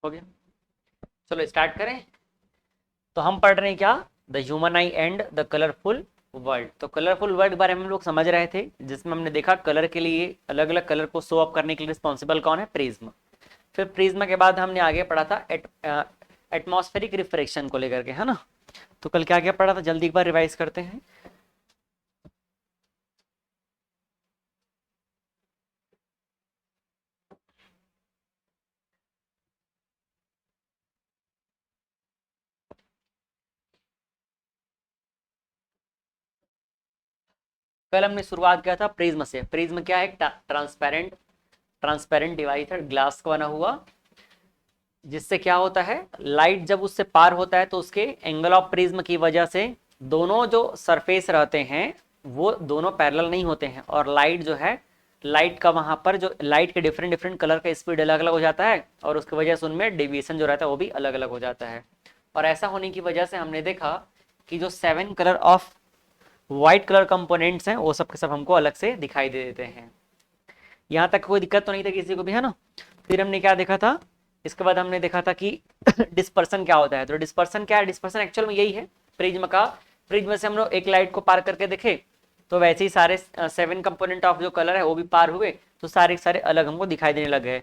हो गया। चलो स्टार्ट करें। तो हम पढ़ रहे हैं क्या, the human I and the colourful world. तो कलरफुल वर्ल्ड के बारे में हम लोग समझ रहे थे, जिसमें हमने देखा कलर के लिए अलग अलग कलर को शो अप करने के लिए रिस्पॉन्सिबल कौन है, प्रिज्म। फिर प्रिज्म के बाद हमने आगे पढ़ा था एटमॉस्फेरिक रिफ्रैक्शन को लेकर के, है ना। तो कल क्या क्या पढ़ा था, जल्दी एक बार रिवाइज करते हैं। कल हमने शुरुआत किया था प्रिज्म से। प्रिज्म क्या है, ट्रांसपेरेंट ट्रांसपेरेंट डिवाइस है, ग्लास का बना हुआ, जिससे क्या होता है, लाइट जब उससे पार होता है तो उसके एंगल ऑफ प्रिज्म की वजह से दोनों जो सरफेस रहते हैं वो दोनों पैरेलल नहीं होते हैं, और लाइट जो है, लाइट का वहां पर जो लाइट के डिफरेंट डिफरेंट कलर का स्पीड अलग अलग हो जाता है, और उसकी वजह से उनमें डेविएशन जो रहता है वो भी अलग अलग हो जाता है। और ऐसा होने की वजह से हमने देखा कि जो 7 colour of white colour components हैं वो सब के सब हमको अलग से दिखाई दे देते हैं। यहाँ तक कोई दिक्कत तो नहीं था किसी को भी, है ना। फिर हमने क्या देखा था, इसके बाद हमने देखा था कि डिस्पर्सन क्या होता है। तो डिस्पर्सन क्या है, डिस्पर्सन एक्चुअल में यही है प्रिज्म का। प्रिज्म से हम लोग एक लाइट को पार करके देखे तो वैसे ही सारे 7 कंपोनेंट ऑफ जो कलर है वो भी पार हुए, तो सारे सारे अलग हमको दिखाई देने लगे।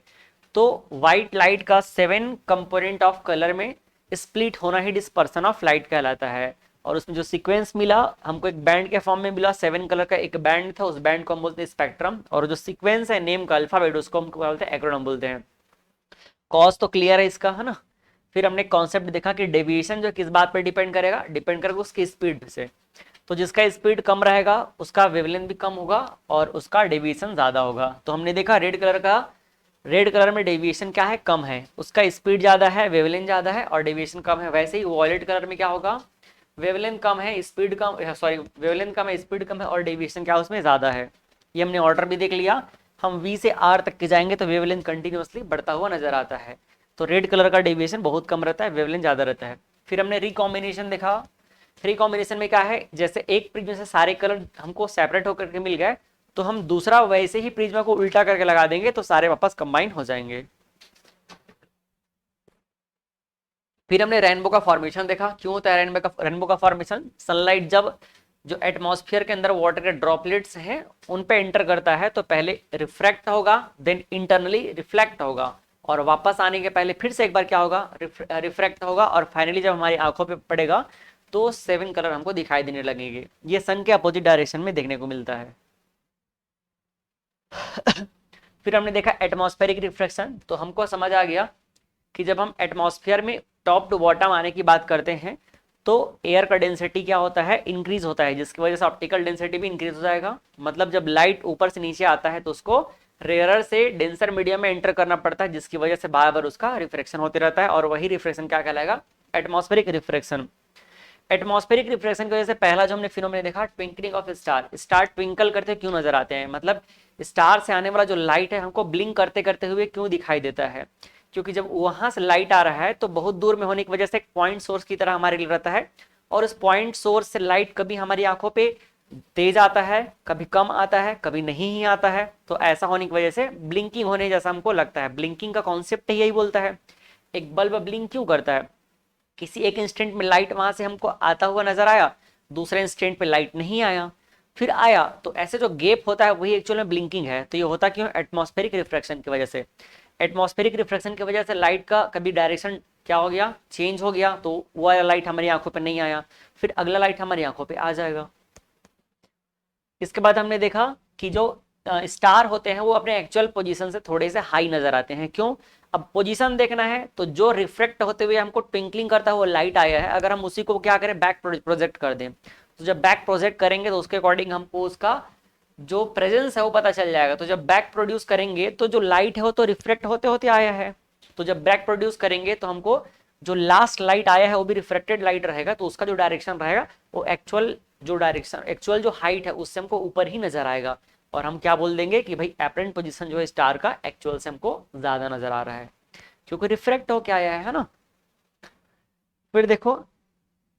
तो व्हाइट लाइट का 7 कंपोनेंट ऑफ कलर में स्प्लिट होना ही डिस्पर्सन ऑफ लाइट कहलाता है। और उसमें जो सीक्वेंस मिला हमको, एक बैंड के फॉर्म में मिला, 7 कलर का एक बैंड था, उस बैंड को हम बोलते हैं स्पेक्ट्रम, और जो सीक्वेंस है नेम का अल्फाबेट उसको हम बोलते हैं एक्रोनम बोलते हैं। कॉज तो क्लियर है इसका, है ना। फिर हमने कॉन्सेप्ट देखा कि डेविएशन जो किस बात पर डिपेंड करेगा, डिपेंड करेगा उसकी स्पीड से। तो जिसका स्पीड कम रहेगा उसका वेवलेंथ भी कम होगा और उसका डेविएशन ज्यादा होगा। तो हमने देखा रेड कलर में डेविएशन क्या है, कम है, उसका स्पीड ज्यादा है, वेवलेंथ ज्यादा है और डेविएशन कम है। वैसे ही वॉयलेट कलर में क्या होगा, वेवलेंथ कम है, स्पीड कम, सॉरी वेवलेंथ कम है, स्पीड कम है और डेविएशन क्या उसमें ज्यादा है। ये हमने ऑर्डर भी देख लिया। हम वी से आर तक के जाएंगे तो वेवलेंथ कंटिन्यूअसली बढ़ता हुआ नजर आता है। तो रेड कलर का डेविएशन बहुत कम रहता है, वेवलेंथ ज्यादा रहता है। फिर हमने रिकॉम्बिनेशन देखा। रिकॉम्बिनेशन में क्या है, जैसे एक प्रिज्म से सारे कलर हमको सेपरेट होकर के मिल गए तो हम दूसरा वैसे ही प्रिज्मा को उल्टा करके लगा देंगे तो सारे वापस कंबाइन हो जाएंगे। फिर हमने रेनबो का फॉर्मेशन देखा। क्यों होता है रेनबो का फॉर्मेशन, सनलाइट जब जो एटमॉस्फेयर के अंदर वाटर के ड्रॉपलेट्स हैं उन पे एंटर करता है तो पहले रिफ्रैक्ट होगा, देन इंटरनली रिफ्लेक्ट होगा, और वापस आने के पहले फिर से एक बार क्या होगा, रिफ्रैक्ट होगा, और फाइनली जब हमारी आंखों पे पड़ेगा तो 7 कलर हमको दिखाई देने लगेंगे। ये सन के अपोजिट डायरेक्शन में देखने को मिलता है। फिर हमने देखा एटमॉस्फेरिक रिफ्रैक्शन। तो हमको समझ आ गया कि जब हम एटमॉस्फेयर में टॉप टू बॉटम आने की बात करते हैं तो एयर का डेंसिटी क्या होता है, इंक्रीज होता है, जिसकी वजह से ऑप्टिकल डेंसिटी भी इंक्रीज हो जाएगा। मतलब जब लाइट ऊपर से नीचे आता है तो उसको रेयरर से डेंसर मीडियम में एंटर करना पड़ता है, जिसकी वजह से बार बार उसका रिफ्रैक्शन होते रहता है, और वही रिफ्रैक्शन क्या कहलाएगा, एटमॉस्फेरिक रिफ्रैक्शन। एटमॉस्फेरिक रिफ्रैक्शन की वजह से पहला जो हमने फिनोमेना देखा, twinkling of star. Star twinkle करते क्यों नजर आते हैं, मतलब स्टार से आने वाला जो लाइट है हमको ब्लिंक करते करते हुए क्यों दिखाई देता है, क्योंकि जब वहां से लाइट आ रहा है तो बहुत दूर में होने की वजह से एक पॉइंट सोर्स की तरह हमारे लिए रहता है, और उस पॉइंट सोर्स से लाइट कभी हमारी आंखों पे तेज आता है, कभी कम आता है, कभी नहीं ही आता है। तो ऐसा होने की वजह से ब्लिंकिंग होने जैसा हमको लगता है। ब्लिंकिंग का कॉन्सेप्ट यही बोलता है। एक बल्ब ब्लिंक क्यों करता है, किसी एक इंस्टेंट में लाइट वहां से हमको आता हुआ नजर आया, दूसरे इंस्टेंट पे लाइट नहीं आया, फिर आया, तो ऐसे जो गैप होता है वही एक्चुअल में ब्लिंकिंग है। तो ये होता क्यों, एटमॉस्फेरिक रिफ्रैक्शन की वजह से। एटमॉस्फेरिक रिफ्रैक्शन की वजह से लाइट का कभी डायरेक्शन क्या हो गया, चेंज हो गया, तो वो वाला लाइट हमारी आंखों पर नहीं आया, फिर अगला लाइट हमारी आंखों पर आ जाएगा। इसके बाद हमने देखा कि जो स्टार होते हैं वो अपने एक्चुअल पोजीशन से थोड़े से हाई नजर आते हैं। क्यों, अब पोजीशन देखना है तो जो रिफ्लेक्ट होते हुए हमको ट्विंकलिंग करता हुआ लाइट आया है, अगर हम उसी को क्या करें, बैक प्रोजेक्ट कर दें, तो जब बैक प्रोजेक्ट करेंगे तो उसके अकॉर्डिंग हमको उसका जो प्रेजेंस है वो पता चल जाएगा। तो जब बैक प्रोड्यूस करेंगे तो जो लाइट है वो तो रिफ्लेक्ट होते होते आया है, तो जब बैक प्रोड्यूस करेंगे तो हमको जो लास्ट लाइट आया है वो भी रिफ्लेक्टेड लाइट रहेगा, तो उसका जो डायरेक्शन रहेगा वो एक्चुअल जो हाइट है उससे हमको ऊपर ही नजर आएगा, और हम क्या बोल देंगे कि भाई एपरेंट पोजीशन जो है स्टार का एक्चुअल से हमको ज्यादा नजर आ रहा है, क्योंकि रिफ्लेक्ट हो क्या आया है ना। फिर देखो,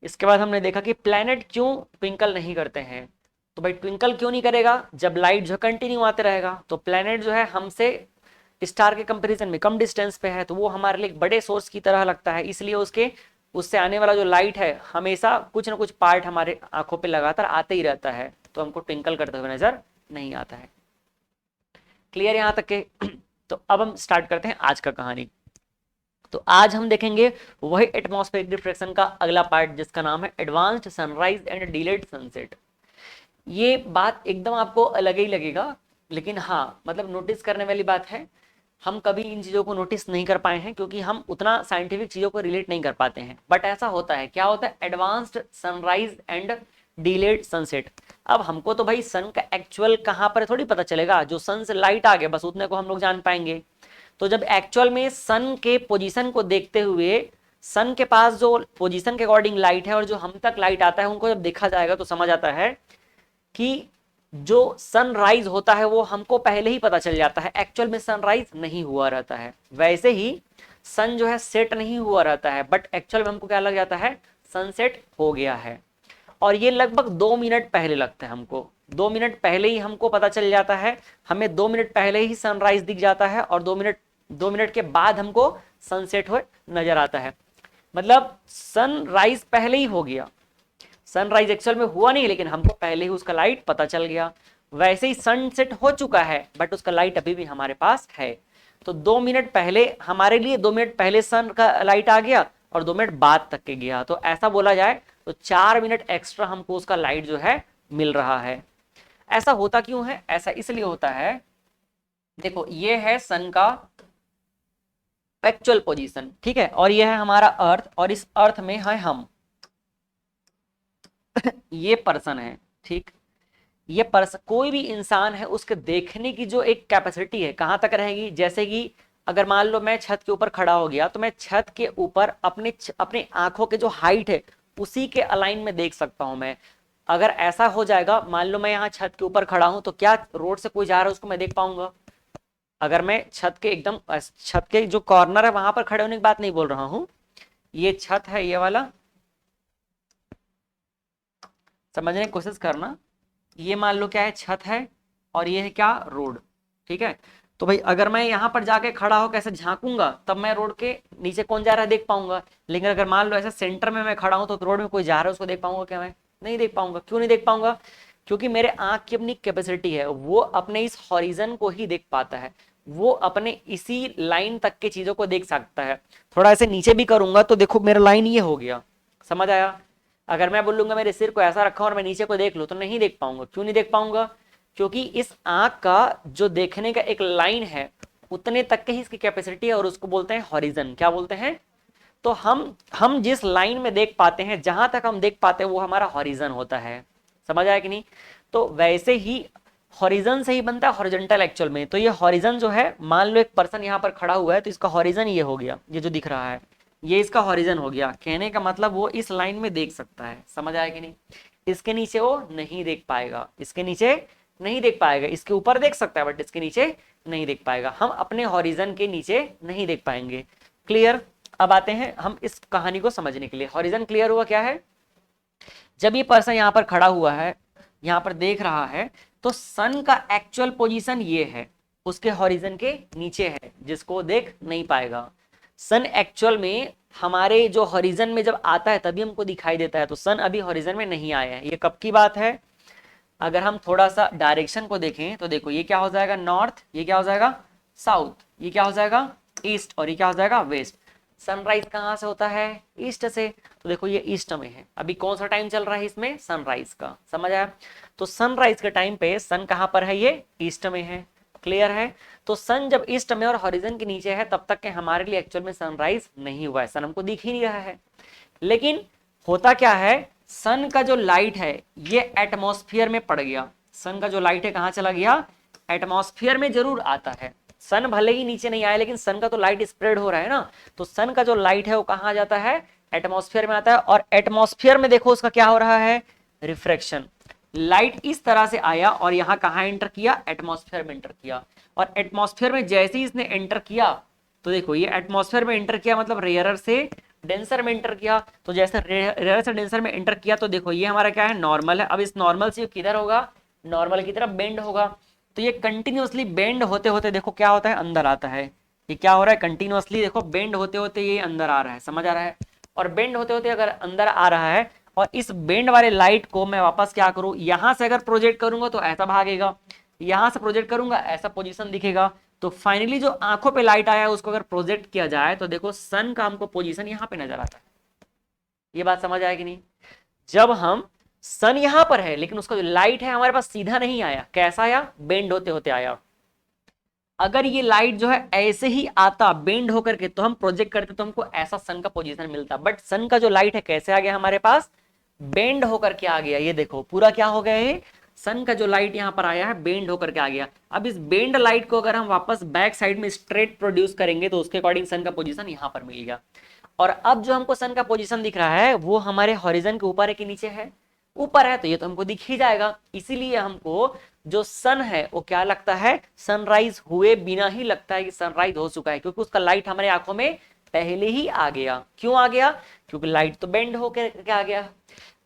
इसके बाद हमने देखा कि प्लैनेट क्यों ट्विंकल नहीं करते हैं। तो भाई ट्विंकल क्यों नहीं करेगा, जब लाइट जो कंटिन्यू आते रहेगा तो प्लैनेट जो है हमसे स्टार के कंपैरिजन में कम डिस्टेंस पे है, तो वो हमारे लिए एक बड़े सोर्स की तरह लगता है, इसलिए उसके उससे आने वाला जो लाइट है हमेशा कुछ ना कुछ पार्ट हमारे आंखों पे लगातार आते ही रहता है, तो हमको ट्विंकल करते हुए नजर नहीं आता है। क्लियर यहाँ तक के? तो अब हम स्टार्ट करते हैं आज का कहानी। तो आज हम देखेंगे वही एटमॉस्फेरिक रिफ्लेक्शन का अगला पार्ट जिसका नाम है advanced sunrise and delayed sunset. ये बात एकदम आपको अलग ही लगेगा, लेकिन हाँ मतलब नोटिस करने वाली बात है। हम कभी इन चीज़ों को नोटिस नहीं कर पाए हैं क्योंकि हम उतना साइंटिफिक चीज़ों को रिलेट नहीं कर पाते हैं, बट ऐसा होता है। क्या होता है? Advanced sunrise and delayed sunset. अब हमको तो भाई सन का एक्चुअल कहाँ पर थोड़ी पता चलेगा, जो सन से लाइट आ गया बस उतने को हम लोग जान पाएंगे। तो जब एक्चुअल में सन के पोजीशन को देखते हुए सन के पास जो पोजीशन के अकॉर्डिंग लाइट है और जो हम तक लाइट आता है उनको जब देखा जाएगा तो समझ आता है कि जो सनराइज होता है वो हमको पहले ही पता चल जाता है, एक्चुअल में सनराइज नहीं हुआ रहता है। वैसे ही सन जो है सेट नहीं हुआ रहता है, बट एक्चुअल में हमको क्या लग जाता है? सनसेट हो गया है। और ये लगभग 2 मिनट पहले लगता है हमको, 2 मिनट पहले ही हमको पता चल जाता है। हमें 2 मिनट पहले ही सनराइज दिख जाता है और 2 मिनट के बाद हमको सनसेट हुए नजर आता है। मतलब सनराइज पहले ही हो गया, सनराइज एक्चुअल में हुआ नहीं लेकिन हमको पहले ही उसका लाइट पता चल गया। वैसे ही सनसेट हो चुका है बट उसका लाइट अभी भी हमारे पास है। तो 2 मिनट पहले हमारे लिए 2 मिनट पहले सन का लाइट आ गया और 2 मिनट बाद तक के गया, तो ऐसा बोला जाए तो 4 मिनट एक्स्ट्रा हमको उसका लाइट जो है मिल रहा है। ऐसा होता क्यों है? ऐसा इसलिए होता है, देखो ये है सन का एक्चुअल पोजीशन, ठीक है, और ये है हमारा अर्थ, और इस अर्थ में है हम ये पर्सन है, ठीक। ये पर्सन कोई भी इंसान है उसके देखने की जो एक कैपेसिटी है कहाँ तक रहेगी? जैसे कि अगर मान लो मैं छत के ऊपर खड़ा हो गया तो मैं छत के ऊपर अपने आंखों के जो हाइट है उसी के अलाइन में देख सकता हूं मैं। अगर ऐसा हो जाएगा, मान लो मैं यहाँ छत के ऊपर खड़ा हूं तो क्या रोड से कोई जा रहा है उसको मैं देख पाऊंगा? अगर मैं छत के एकदम छत के जो कॉर्नर है वहां पर खड़े होने की बात नहीं बोल रहा हूं, ये छत है ये वाला, समझने की कोशिश करना। ये मान लो क्या है? छत है, और ये है क्या? रोड, ठीक है। तो भाई अगर मैं यहाँ पर जाके खड़ा हो कैसे झांकूंगा तब मैं रोड के नीचे कौन जा रहा है देख पाऊंगा। लेकिन अगर मान लो ऐसे सेंटर में मैं खड़ा हूं तो रोड में कोई जा रहा है उसको देख पाऊंगा क्या? मैं नहीं देख पाऊंगा। क्यों नहीं देख पाऊंगा? क्योंकि मेरे आंख की अपनी कैपेसिटी है, वो अपने इस हॉरिजन को ही देख पाता है, वो अपने इसी लाइन तक की चीजों को देख सकता है। थोड़ा ऐसे नीचे भी करूंगा तो देखो मेरा लाइन ये हो गया, समझ आया? अगर मैं बोलूंगा मेरे सिर को ऐसा रखा और मैं नीचे को देख लूं तो नहीं देख पाऊंगा। क्यों नहीं देख पाऊंगा? क्योंकि इस आंख का जो देखने का एक लाइन है उतने तक की ही इसकी कैपेसिटी है, और उसको बोलते हैं हॉरिजन। क्या बोलते हैं? तो हम जिस लाइन में देख पाते हैं, जहां तक हम देख पाते हैं वो हमारा हॉरिजन होता है। समझ आया कि नहीं? तो वैसे ही हॉरिजन से ही बनता है हॉरिजॉन्टल एक्चुअल में। तो ये हॉरिजन जो है, मान लो एक पर्सन यहाँ पर खड़ा हुआ है तो इसका हॉरिजन ये हो गया, ये जो दिख रहा है ये इसका हॉरिजन हो गया। कहने का मतलब वो इस लाइन में देख सकता है। समझ आया कि नहीं? इसके नीचे वो नहीं देख पाएगा, इसके नीचे नहीं देख पाएगा, इसके ऊपर देख सकता है बट इसके नीचे नहीं देख पाएगा। हम अपने हॉरिजन के नीचे नहीं देख पाएंगे। क्लियर? अब आते हैं हम इस कहानी को समझने के लिए। हॉरिजन क्लियर हुआ क्या है? जब ये पर्सन यहाँ पर खड़ा हुआ है, यहाँ पर देख रहा है, तो सन का एक्चुअल पोजीशन ये है, उसके हॉरिजन के नीचे है, जिसको देख नहीं पाएगा। सन एक्चुअल में हमारे जो हॉरिजन में जब आता है तभी हमको दिखाई देता है, तो सन अभी हॉरिजन में नहीं आया है। ये कब की बात है? अगर हम थोड़ा सा डायरेक्शन को देखें तो देखो ये क्या हो जाएगा? नॉर्थ, ये क्या हो जाएगा? साउथ, ये क्या हो जाएगा? ईस्ट, और ये क्या हो जाएगा? वेस्ट। सनराइज कहाँ से होता है? ईस्ट से। तो देखो ये ईस्ट में है, अभी कौन सा टाइम चल रहा है इसमें? सनराइज का। समझ आया? तो सनराइज के टाइम पे सन कहाँ पर है? ये ईस्ट में है। क्लियर है? तो सन जब ईस्ट में और हॉरिजन के नीचे है तब तक के हमारे लिए एक्चुअल में सनराइज नहीं हुआ है, सन हमको दिख ही नहीं रहा है। लेकिन होता क्या है, सन का जो लाइट है ये एटमॉस्फेयर में पड़ गया। सन का जो लाइट है कहाँ चला गया? एटमॉस्फेयर में जरूर आता है। सन भले ही नीचे नहीं आया लेकिन सन का तो लाइट स्प्रेड हो रहा है ना, तो सन का जो लाइट है वो कहाँ जाता है? एटमॉस्फेयर में आता है। और एटमॉस्फेयर में देखो उसका क्या हो रहा है? रिफ्रैक्शन। लाइट इस तरह से आया और यहाँ कहाँ एंटर किया? एटमॉस्फेयर में एंटर किया। और एटमॉस्फेयर में जैसे ही इसने एंटर किया तो देखो ये एटमॉस्फेयर में एंटर किया मतलब रेयरर से डेंसर में एंटर किया। तो जैसे रेयर से डेंसर में एंटर किया तो देखो ये हमारा क्या है? नॉर्मल है। अब इस नॉर्मल से किधर होगा? नॉर्मल की तरफ बेंड होगा। तो ये कंटिन्यूअसली बेंड होते होते देखो क्या होता है, अंदर आता है। ये क्या हो रहा है, कंटिन्यूअसली देखो बेंड होते होते ये अंदर आ रहा है, समझ आ रहा है। और बेंड होते होते अगर अंदर आ रहा है और इस बेंड वाले लाइट को मैं वापस क्या करूं, यहां से अगर प्रोजेक्ट करूंगा तो ऐसा भागेगा, यहां से प्रोजेक्ट करूंगा ऐसा पोजीशन दिखेगा। तो फाइनली जो आंखों पे लाइट आया है उसको अगर प्रोजेक्ट किया जाए तो देखो सन का हमको पोजीशन यहां पे नजर आता है। ये बात समझ आएगी नहीं। जब हम सन यहां पर है लेकिन उसका जो लाइट है हमारे पास सीधा नहीं आया, कैसा आया, बेंड होते होते आया। अगर ये लाइट जो है ऐसे ही आता बेंड होकर के तो हम प्रोजेक्ट करते तो हमको ऐसा सन का पोजीशन मिलता, बट सन का जो लाइट है कैसे आ गया हमारे पास, बेंड होकर के आ गया। ये देखो पूरा क्या हो गया है, सन का जो लाइट यहां पर आया है बेंड होकर के आ गया। अब इस बेंड लाइट को अगर हम वापस बैक साइड में स्ट्रेट प्रोड्यूस करेंगे तो उसके अकॉर्डिंग सन का पोजीशन यहां पर मिल गया। और अब जो हमको सन का पोजीशन दिख रहा है वो हमारे हॉरिजन के ऊपर है कि नीचे है, ऊपर है, तो ये तो हमको दिख ही जाएगा। इसीलिए हमको जो सन है वो क्या लगता है, सनराइज हुए बिना ही लगता है कि सनराइज हो चुका है, क्योंकि उसका लाइट हमारे आंखों में पहले ही आ गया। क्यों आ गया, क्योंकि लाइट तो बेंड होकर आ गया।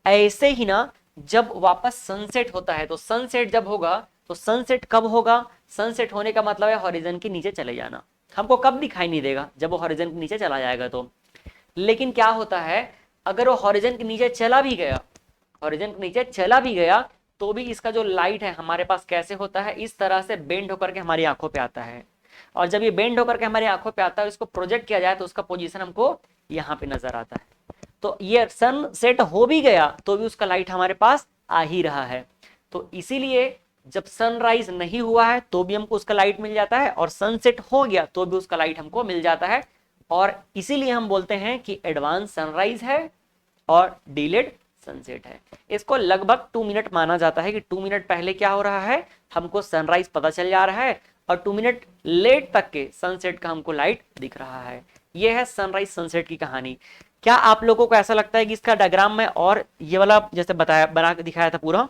ऐसे ही ना जब वापस सनसेट होता है तो सनसेट जब होगा तो सनसेट कब होगा, सनसेट होने का मतलब है हॉरिजन के नीचे चले जाना। हमको कब दिखाई नहीं देगा, जब वो हॉरिजन के नीचे चला जाएगा तो। लेकिन क्या होता है, अगर वो हॉरिजन के नीचे चला भी गया, हॉरिजन के नीचे चला भी गया तो भी इसका जो लाइट है हमारे पास कैसे होता है, इस तरह से बेंड होकर के हमारी आंखों पे आता है। और जब ये बेंड होकर के हमारी आंखों पे आता है, इसको प्रोजेक्ट किया जाए तो उसका पोजीशन हमको यहाँ पे नजर आता है। तो ये सन सेट हो भी गया तो भी उसका लाइट हमारे पास आ ही रहा है। तो इसीलिए जब सनराइज नहीं हुआ है तो भी हमको उसका लाइट मिल जाता है, और सनसेट हो गया तो भी उसका लाइट हमको मिल जाता है। और इसीलिए हम बोलते हैं कि एडवांस सनराइज है और डिलेड सनसेट है। इसको लगभग 2 मिनट माना जाता है कि 2 मिनट पहले क्या हो रहा है, हमको सनराइज पता चल जा रहा है, और 2 मिनट लेट तक के सनसेट का हमको लाइट दिख रहा है। यह है सनराइज सनसेट की कहानी। क्या आप लोगों को ऐसा लगता है कि इसका डायग्राम में और ये वाला जैसे बताया बना के दिखाया था पूरा,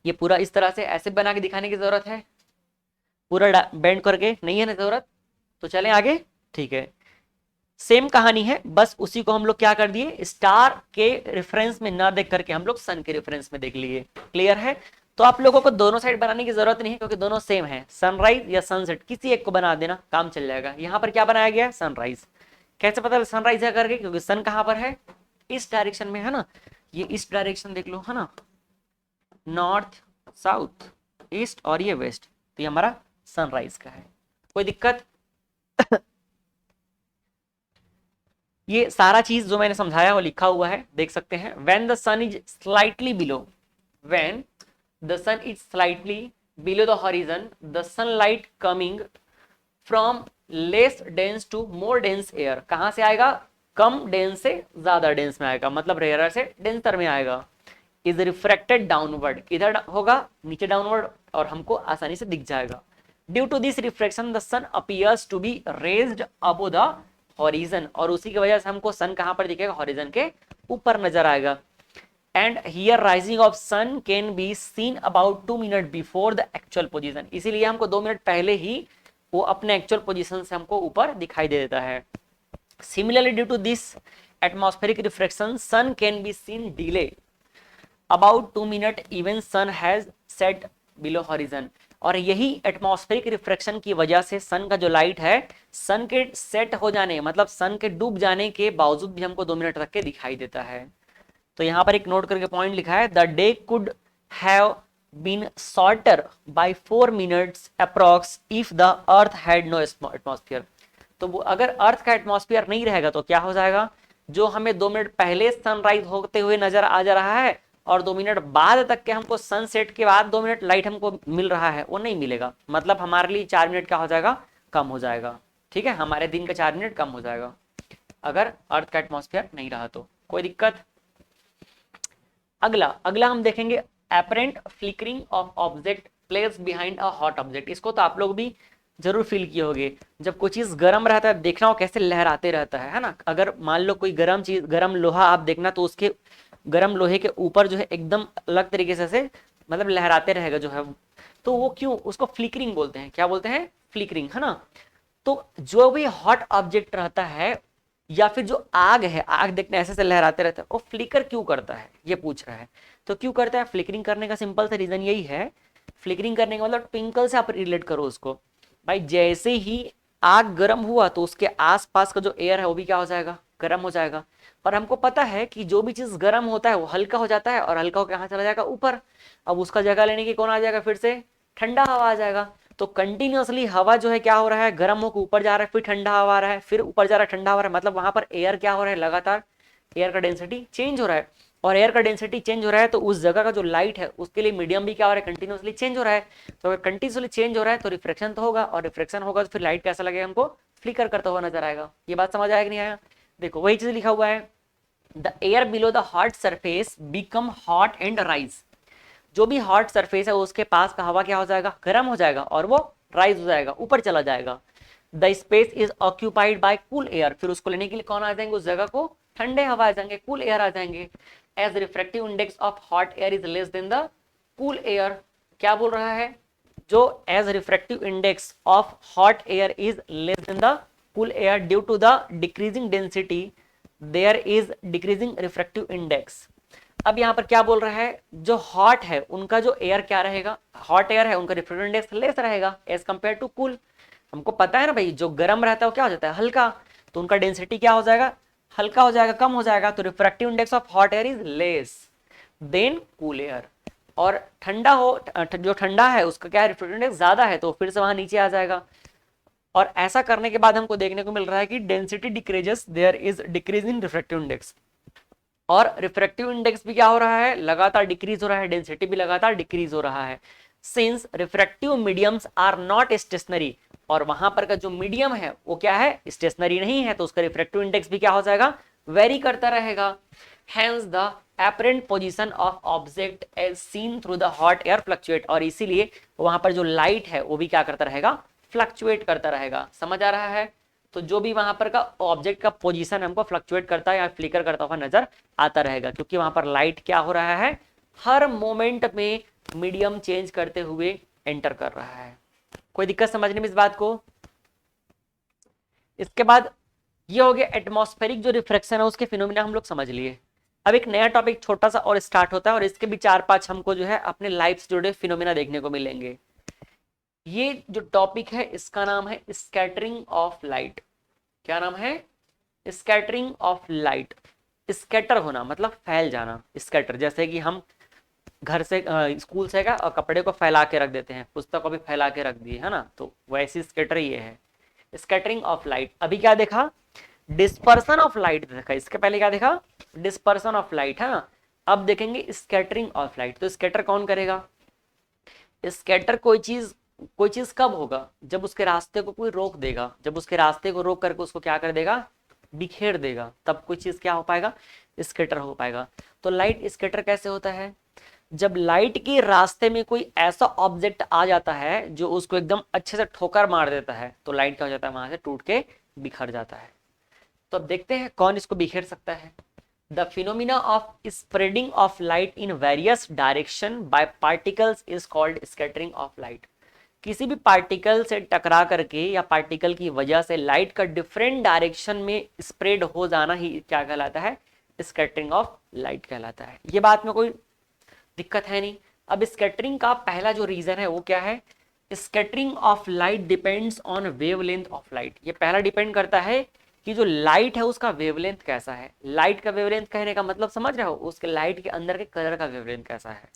ये पूरा इस तरह से ऐसे बना के दिखाने की जरूरत है, पूरा बेंड करके नहीं है ना जरूरत? तो चलें आगे, ठीक है। सेम कहानी है, बस उसी को हम लोग क्या कर दिए, स्टार के रेफरेंस में ना देख करके हम लोग सन के रेफरेंस में देख लिए। क्लियर है? तो आप लोगों को दोनों साइड बनाने की जरूरत नहीं है क्योंकि दोनों सेम है, सनराइज या सनसेट किसी एक को बना देना काम चल जाएगा। यहाँ पर क्या बनाया गया है, सनराइज। कैसे पता सनराइज है करके, क्योंकि सन कहाँ पर है, इस डायरेक्शन में है ना, ये इस डायरेक्शन देख लो है ना, नॉर्थ साउथ ईस्ट और ये वेस्ट, तो ये हमारा सनराइज का है। कोई दिक्कत? ये सारा चीज जो मैंने समझाया वो लिखा हुआ है, देख सकते हैं। When the sun is slightly below, when the sun is slightly below the horizon, the sunlight coming from less dense to more dense air, कहां से आएगा, कम डेंस से ज्यादा डेंस में आएगा, मतलब रेयर से डेंसर में आएगा। इज रिफ्रेक्टेड डाउनवर्ड, इधर होगा नीचे डाउनवर्ड, और हमको आसानी से दिख जाएगा। Due to this reflection the sun appears to be raised above the horizon, और उसी की वजह से हमको सन कहां पर दिखेगा, हॉरिजन के ऊपर नजर आएगा। And here rising of sun can be seen about 2 minute before the actual position, इसीलिए हमको 2 मिनट पहले ही वो अपने एक्चुअल पोजीशन से हमको ऊपर दिखाई दे देता है। Similarly due to this atmospheric reflection sun can be seen delay about 2 minute even sun has set below horizon, और यही एटमॉस्फेरिक रिफ्लेक्शन की वजह से सन का जो लाइट है सन के सेट हो जाने, मतलब सन के डूब जाने के बावजूद भी हमको 2 मिनट तक के दिखाई देता है। तो यहाँ पर एक नोट करके पॉइंट लिखा है, the day could have been shorter by 4 minutes approx if the earth had no atmosphere. तो वो अगर अर्थ का एटमॉस्फेयर नहीं रहेगा तो क्या हो जाएगा, जो हमें 2 मिनट पहले सनराइज होते हुए नजर आ जा रहा है और 2 मिनट बाद तक के हमको सनसेट के बाद 2 मिनट लाइट हमको मिल रहा है, वो नहीं मिलेगा। मतलब हमारे लिए 4 मिनट क्या हो जाएगा, कम हो जाएगा। ठीक है, हमारे दिन का 4 मिनट कम हो जाएगा अगर अर्थ का एटमॉस्फेयर नहीं रहा तो। कोई दिक्कत? अगला हम देखेंगे apparent flickering of object place behind a hot object. इसको तो आप लोग भी जरूर फील किए होंगे, जब कोई चीज गर्म रहता है देखना वो कैसे लहराते रहता है ना। अगर मान लो कोई गर्म चीज, गर्म लोहा आप देखना तो उसके गर्म लोहे के ऊपर जो है एकदम अलग तरीके से मतलब लहराते रहेगा जो है, तो वो क्यों, उसको फ्लिकरिंग बोलते हैं। क्या बोलते हैं, फ्लिकरिंग, है ना। तो जो भी हॉट ऑब्जेक्ट रहता है या फिर जो आग है, आग देखने ऐसे से लहराते रहता है, वो फ्लिकर क्यों करता है, ये पूछ रहा है। तो क्यों करता है फ्लिकरिंग? करने का सिंपल सा रीजन यही है, फ्लिकरिंग करने का मतलब ट्विंकल से आप रिलेट करो उसको भाई। जैसे ही आग गर्म हुआ तो उसके आसपास का जो एयर है वो भी क्या हो जाएगा, गर्म हो जाएगा। पर हमको पता है कि जो भी चीज गर्म होता है वो हल्का हो जाता है, और हल्का होकर कहाँ चला जाएगा, ऊपर। अब उसका जगह लेने की कौन आ जाएगा, फिर से ठंडा हवा आ जाएगा। तो कंटिन्यूअसली हवा जो है क्या हो रहा है, गर्म होकर ऊपर जा रहा है, फिर ठंडा हवा आ रहा है, फिर ऊपर जा रहा है, ठंडा हवा आ रहा है। मतलब वहां पर एयर क्या हो रहा है, लगातार एयर का डेंसिटी चेंज हो रहा है। और एयर का डेंसिटी चेंज हो रहा है तो उस जगह का जो लाइट है उसके लिए मीडियम भी क्या हो रहा है, कंटिन्यूअसली चेंज हो रहा है। तो अगर कंटिन्यूअसली चेंज हो रहा है तो रिफ्लेक्शन तो होगा, और रिफ्लेक्शन होगा तो फिर लाइट कैसा लगेगा हमको, फ्लिकर करता हुआ नजर आएगा। ये बात समझ आया कि नहीं आया? देखो वही चीज लिखा हुआ है, the air below the hot surface become hot and rise. जो भी हॉट सरफेस है उसके पास का हवा क्या हो जाएगा, गर्म हो जाएगा, और वो राइज हो जाएगा, ऊपर चला जाएगा। The space is occupied by cool air, फिर उसको लेने के लिए कौन आ जाएंगे उस जगह को, ठंडे हवा आ जाएंगे, कूल एयर आ जाएंगे। As refractive index of hot air is less than the cool air. क्या बोल रहा है, जो as refractive index of hot air is less than the cool air due to the decreasing density there is decreasing refractive index. अब यहाँ पर क्या बोल रहा है, जो हॉट है उनका जो एयर क्या रहेगा, हॉट एयर है उनका रिफ्रेक्टिव इंडेक्स लेस रहेगा एज कंपेयर टू कूल। हमको पता है ना भाई, जो गर्म रहता है वो क्या हो जाता है, हल्का। तो उनका डेंसिटी क्या हो जाएगा, हल्का हो जाएगा, कम हो जाएगा। तो refractive index of hot air is less then cool air. और ठंडा हो, जो ठंडा है उसका क्या है, रिफ्रैक्टिव इंडेक्स ज्यादा है, तो फिर से वहां नीचे आ जाएगा। और ऐसा करने के बाद हमको देखने को मिल रहा है कि density decreases, there is decrease in refractive index. और रिफ्रैक्टिव इंडेक्स भी क्या हो रहा है, लगातार डिक्रीज हो रहा है, डेंसिटी भी लगातार डिक्रीज हो रहा है। Since refractive mediums are not stationary, और वहां पर का जो मीडियम है वो क्या है, स्टेशनरी नहीं है, तो उसका रिफ्रैक्टिव इंडेक्स भी क्या हो जाएगा, वेरी करता रहेगा। Hence the apparent position of object as seen through the hot air fluctuate, और इसीलिए वहां पर जो लाइट है वो भी क्या करता रहेगा, फ्लक्चुएट करता रहेगा। समझ आ रहा है? तो जो भी वहां पर का ऑब्जेक्ट का पोजीशन हमको फ्लक्चुएट करता है या फ्लिकर करता हुआ नजर आता रहेगा, क्योंकि वहां पर लाइट क्या हो रहा है, हर मोमेंट में मीडियम चेंज करते हुए एंटर कर रहा है। कोई दिक्कत समझने में इस बात को? इसके बाद ये हो गया एटमॉस्फेरिक जो रिफ्रैक्शन है उसके फिनोमिना हम लोग समझ लिए। अब एक नया टॉपिक छोटा सा और स्टार्ट होता है, और इसके भी 4-5 हमको जो है अपने लाइफ से जुड़े फिनोमिना देखने को मिलेंगे। ये जो टॉपिक है इसका नाम है स्कैटरिंग ऑफ लाइट। क्या नाम है, स्कैटरिंग ऑफ लाइट। स्कैटर होना मतलब फैल जाना, स्कैटर जैसे कि हम घर से स्कूल से का और कपड़े को फैला के रख देते हैं, पुस्तक को भी फैला के रख दिए है ना, तो वैसी स्कैटर ये है, स्कैटरिंग ऑफ लाइट। अभी क्या देखा, डिस्पर्सन ऑफ लाइट देखा, इसके पहले क्या देखा, डिस्पर्सन ऑफ लाइट है ना। अब देखेंगे स्कैटरिंग ऑफ लाइट। तो स्कैटर कौन करेगा, स्कैटर कोई चीज कब होगा, जब उसके रास्ते को कोई रोक देगा, जब उसके रास्ते को रोक करके उसको क्या कर देगा, बिखेर देगा, तब कोई चीज क्या हो पाएगा, स्कैटर हो पाएगा। तो लाइट स्कैटर कैसे होता है, जब लाइट के रास्ते में कोई ऐसा ऑब्जेक्ट आ जाता है जो उसको एकदम अच्छे से ठोकर मार देता है, तो लाइट क्या हो जाता है, वहां से टूट के बिखर जाता है। तो अब देखते हैं कौन इसको बिखेर सकता है। The phenomena of spreading of light in various direction by particles is called scattering of light. किसी भी पार्टिकल से टकरा करके या पार्टिकल की वजह से लाइट का डिफरेंट डायरेक्शन में स्प्रेड हो जाना ही क्या कहलाता है, स्कैटरिंग ऑफ लाइट कहलाता है। ये बात में कोई दिक्कत है नहीं। अब स्कैटरिंग का पहला जो रीजन है वो क्या है, scattering of light depends on wavelength of light. ये पहला डिपेंड करता है कि जो लाइट है उसका वेवलेंथ कैसा है। लाइट का वेवलेंथ कहने का मतलब समझ रहे हो, उसके लाइट के अंदर के कलर का वेवलेंथ कैसा है।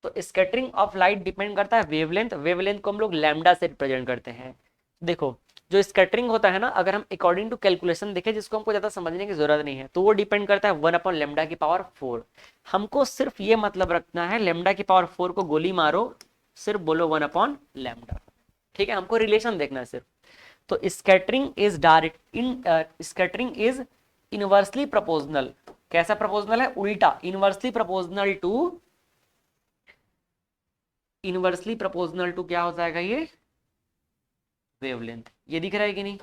तो स्कैटरिंग ऑफ लाइट डिपेंड करता है वेवलेंथ। वेवलेंथ को हम लोग लैम्डा से रिप्रेजेंट करते हैं। देखो जो स्कैटरिंग होता है ना, अगर हम अकॉर्डिंग टू कैलकुलेशन देखें जिसको हमको ज्यादा समझने की जरूरत नहीं है, तो वो डिपेंड करता है 1/λ4। हमको सिर्फ ये मतलब रखना है, λ4 को गोली मारो, सिर्फ बोलो 1/λ। ठीक है, हमको रिलेशन देखना है सिर्फ। तो scattering is direct in scattering is inversely proportional. कैसा प्रोपोर्शनल है, उल्टा, इनवर्सली प्रोपोर्शनल टू क्या हो जाएगा ये, वेवलेंथ। ये दिख रहा है कि नहीं,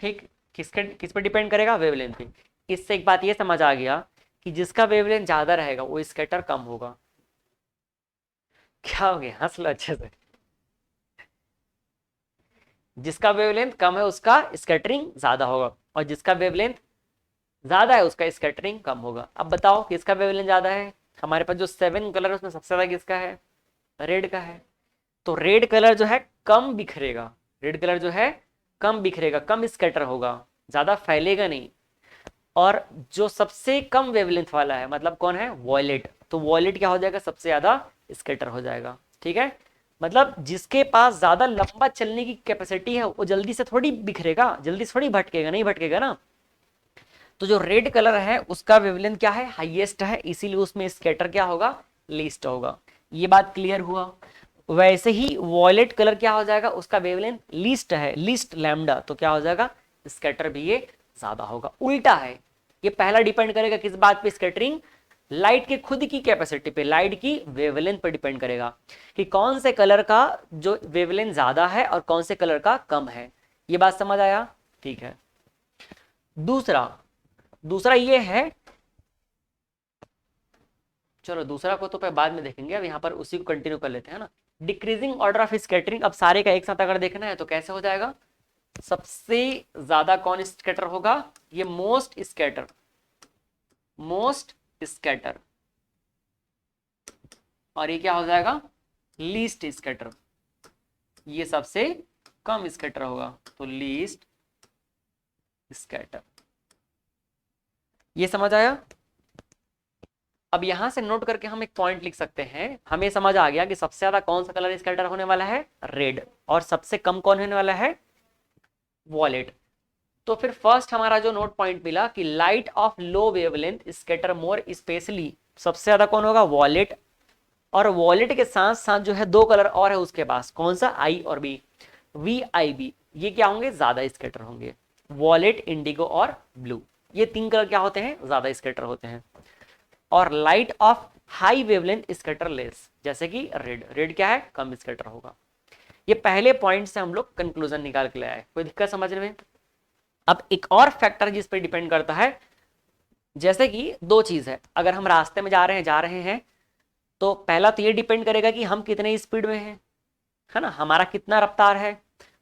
ठीक, किस पे डिपेंड करेगा, वेवलेंथ पे। इससे एक बात ये समझ आ गया कि जिसका वेवलेंथ ज्यादा रहेगा वो स्कैटर कम होगा। क्या हो गया, हंस लो अच्छे से। जिसका वेवलेंथ कम है उसका स्कैटरिंग ज्यादा होगा, और जिसका वेवलेंथ ज्यादा है उसका स्कैटरिंग कम होगा। अब बताओ किसका वेवलेंथ ज्यादा है? हमारे पास जो 7 कलर है उसमें सबसे ज्यादा किसका है? रेड का है। तो रेड कलर जो है कम बिखरेगा, रेड कलर जो है कम बिखरेगा, कम स्कैटर होगा, ज्यादा फैलेगा नहीं। और जो सबसे कम वेवलेंथ वाला है मतलब कौन है? वॉयलेट। तो वॉयलेट क्या हो जाएगा? सबसे ज्यादा स्कैटर हो जाएगा। ठीक है, मतलब जिसके पास ज्यादा लंबा चलने की कैपेसिटी है वो जल्दी से थोड़ी बिखरेगा, जल्दी से थोड़ी भटकेगा, नहीं भटकेगा ना। तो जो रेड कलर है उसका वेवलेंथ क्या है? हाईएस्ट है, इसीलिए उसमें स्कैटर क्या होगा? लीस्ट होगा। ये बात क्लियर हुआ। वैसे ही वॉयलेट कलर क्या हो जाएगा? उसका वेवलेंथ लीस्ट है, लीस्ट लैम्डा, तो क्या हो जाएगा? स्कैटर भी ये ज्यादा होगा। उल्टा है, ये पहला डिपेंड करेगा किस बात पे? स्कैटरिंग लाइट के खुद की कैपेसिटी पे, लाइट की वेवलेंथ पर डिपेंड करेगा कि कौन से कलर का जो वेवलेंथ ज्यादा है और कौन से कलर का कम है। ये बात समझ आया? ठीक है। दूसरा दूसरा ये है, चलो दूसरा को तो पे बाद में देखेंगे, अब यहाँ पर उसी को कंटिन्यू कर लेते हैं ना। Decreasing order of scattering. अब सारे का एक साथ अगर देखना है तो कैसे हो जाएगा? सबसे ज्यादा कौन स्कैटर होगा? ये मोस्ट स्कैटर, मोस्ट स्कैटर। और ये क्या हो जाएगा? Least scatter. ये सबसे कम स्कैटर होगा, तो लीस्ट स्कैटर। ये समझ आया? अब यहां से नोट करके हम एक पॉइंट लिख सकते हैं, हमें समझ आ गया कि सबसे ज्यादा कौन सा कलर स्कैटर होने वाला है? रेड। और सबसे कम कौन होने वाला है? वॉलेट। तो फिर फर्स्ट हमारा जो नोट पॉइंट मिला कि light of low wavelength scatter more specially, सबसे ज्यादा कौन होगा? वॉलेट। और वॉलेट के साथ साथ जो है दो कलर और है उसके पास, कौन सा? आई और बी, वी आई बी। ये क्या होंगे? ज्यादा स्कैटर होंगे। वॉलेट, इंडिगो और ब्लू, ये तीन कलर क्या होते हैं? ज्यादा स्कैटर होते हैं। और light of high wavelength scatter less, जैसे कि रेड। रेड क्या है? कम स्कैटर होगा। ये पहले पॉइंट से हम लोग कंक्लूजन निकाल के लाए। कोई दिक्कत समझने में? अब एक और फैक्टर जिस पर डिपेंड करता है, जैसे कि दो चीज है, अगर हम रास्ते में जा रहे हैं तो पहला तो ये डिपेंड करेगा कि हम कितने स्पीड में हैं, है ना, हमारा कितना रफ्तार है।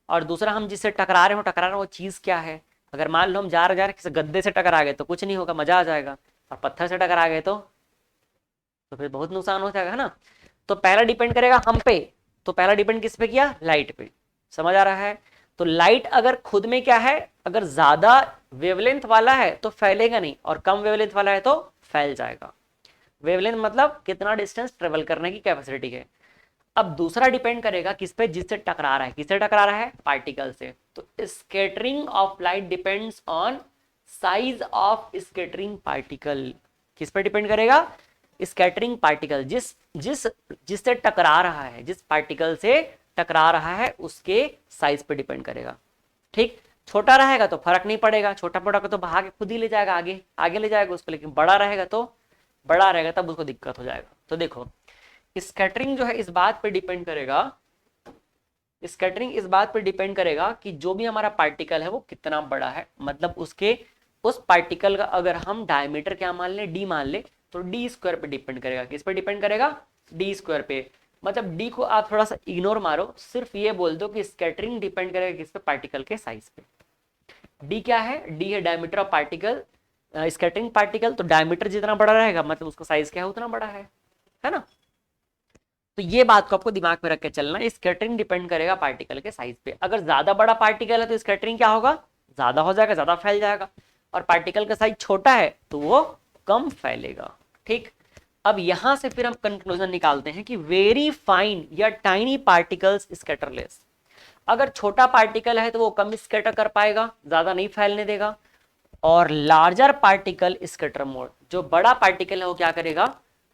और दूसरा हम जिससे टकरा रहे हो वो चीज क्या है। अगर मान लो हम जा रहे किसी गद्दे से टकरा गए तो कुछ नहीं होगा, मजा आ जाएगा। और पत्थर से टकरा गए तो फिर बहुत नुकसान हो जाएगा, है ना। तो पहला डिपेंड करेगा हम पे, तो पहला डिपेंड किस पे किया? लाइट पे। समझ आ रहा है? तो लाइट अगर खुद में क्या है, अगर ज्यादा वेवलेंथ वाला है तो फैलेगा नहीं, और कम वेवलेंथ वाला है तो फैल जाएगा। वेवलेंथ मतलब कितना डिस्टेंस ट्रेवल करने की कैपेसिटी है। अब दूसरा डिपेंड करेगा किस पे? जिससे टकरा रहा है। किससे टकरा रहा है? पार्टिकल से। तो scattering of light depends on size of scattering particle. किस पे डिपेंड करेगा? स्कैटरिंग पार्टिकल, जिससे टकरा रहा है, जिस पार्टिकल से टकरा रहा है उसके साइज पे डिपेंड करेगा। ठीक, छोटा रहेगा तो फर्क नहीं पड़ेगा, छोटा मोटा को तो भाग खुद ही ले जाएगा, आगे आगे ले जाएगा उसको। लेकिन बड़ा रहेगा तब उसको दिक्कत हो जाएगा। तो देखो, स्कैटरिंग जो है इस बात पे डिपेंड करेगा, स्कैटरिंग इस बात पे डिपेंड करेगा कि जो भी हमारा पार्टिकल है वो कितना बड़ा है। मतलब उसके उस पार्टिकल का अगर हम डायमीटर क्या मान ले? डी मान ले, तो डी स्क्वायर पे डिपेंड करेगा। किस पे डिपेंड करेगा? डी स्क्वायर पे। मतलब डी को आप थोड़ा सा इग्नोर मारो, सिर्फ ये बोल दो कि स्कैटरिंग डिपेंड करेगा किस पे? पार्टिकल के साइज पे। डी क्या है? डी है diameter of particle, scattering particle. तो डायमीटर जितना बड़ा रहेगा मतलब उसका साइज क्या है? उतना बड़ा है ना। तो ये बात को आपको दिमाग में रख के चलना, स्कैटरिंग डिपेंड करेगा पार्टिकल के साइज पे। अगर ज्यादा बड़ा पार्टिकल है तो स्कैटरिंग क्या होगा? ज्यादा हो जाएगा, ज्यादा फैल जाएगा। और पार्टिकल का साइज छोटा है तो वो कम फैलेगा। ठीक, अब यहां से फिर हम कंक्लूजन निकालते हैं कि वेरी फाइन या टाइनी पार्टिकल्स स्कैटरलेस। अगर छोटा पार्टिकल है तो वो कम स्कैटर कर पाएगा, ज्यादा नहीं फैलने देगा। और लार्जर पार्टिकल स्कैटर मोर, जो बड़ा पार्टिकल है वो क्या करेगा?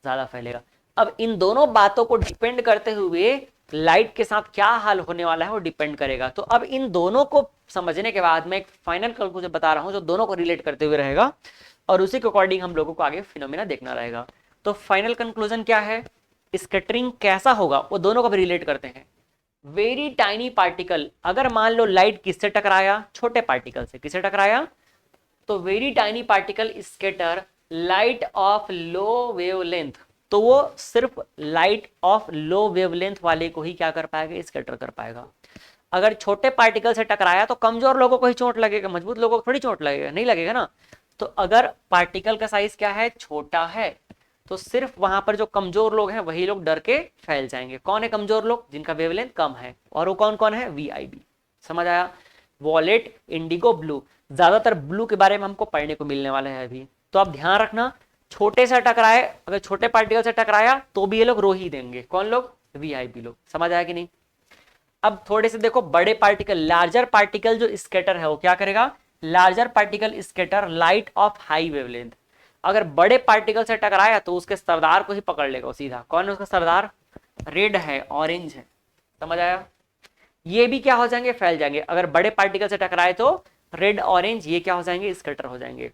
ज्यादा फैलेगा। अब इन दोनों बातों को डिपेंड करते हुए लाइट के साथ क्या हाल होने वाला है वो डिपेंड करेगा। तो अब इन दोनों को समझने के बाद मैं एक फाइनल कंक्लूजन बता रहा हूं जो दोनों को रिलेट करते हुए रहेगा, और उसी के अकॉर्डिंग हम लोगों को आगे फिनोमेना देखना रहेगा। तो फाइनल कंक्लूजन क्या है? स्कैटरिंग कैसा होगा वो दोनों को भी रिलेट करते हैं। वेरी टाइनी पार्टिकल, अगर मान लो लाइट किससे टकराया? छोटे पार्टिकल से। किससे टकराया? तो very tiny particle scatter light of low wavelength, तो वो सिर्फ लाइट ऑफ लो वेवलेंथ वाले को ही क्या कर पाएगा? स्कैटर कर पाएगा। अगर छोटे पार्टिकल से टकराया तो कमजोर लोगों को ही चोट लगेगा, मजबूत लोगों को थोड़ी चोट लगेगा, नहीं लगेगा ना। तो अगर पार्टिकल का साइज क्या है, छोटा है, तो सिर्फ वहां पर जो कमजोर लोग हैं वही लोग डर के फैल जाएंगे। कौन है कमजोर लोग, जिनका वेवलेंथ कम है, और वो कौन कौन है, वीआईबी। समझ आया। वॉलेट, इंडिगो, ब्लू, ज्यादातर ब्लू के बारे में हमको पढ़ने को मिलने वाला है अभी। तो आप ध्यान रखना, छोटे से टकराए, अगर छोटे पार्टिकल से टकराया तो भी ये लोग रो ही देंगे। कौन लोग, वीआईपी लोग। समझ आया कि नहीं। अब थोड़े से देखो बड़े पार्टिकल, लार्जर पार्टिकल जो स्केटर है वो क्या करेगा, larger particle scatter light of high wavelength. अगर बड़े पार्टिकल से टकराया तो उसके सरदार को ही पकड़ लेगा वो सीधा। कौन है उसका सरदार, रेड है, ऑरेंज है। समझ आया। ये भी क्या हो जाएंगे, फैल जाएंगे। अगर बड़े पार्टिकल से टकराए तो रेड ऑरेंज ये क्या हो जाएंगे, स्कैटर हो जाएंगे।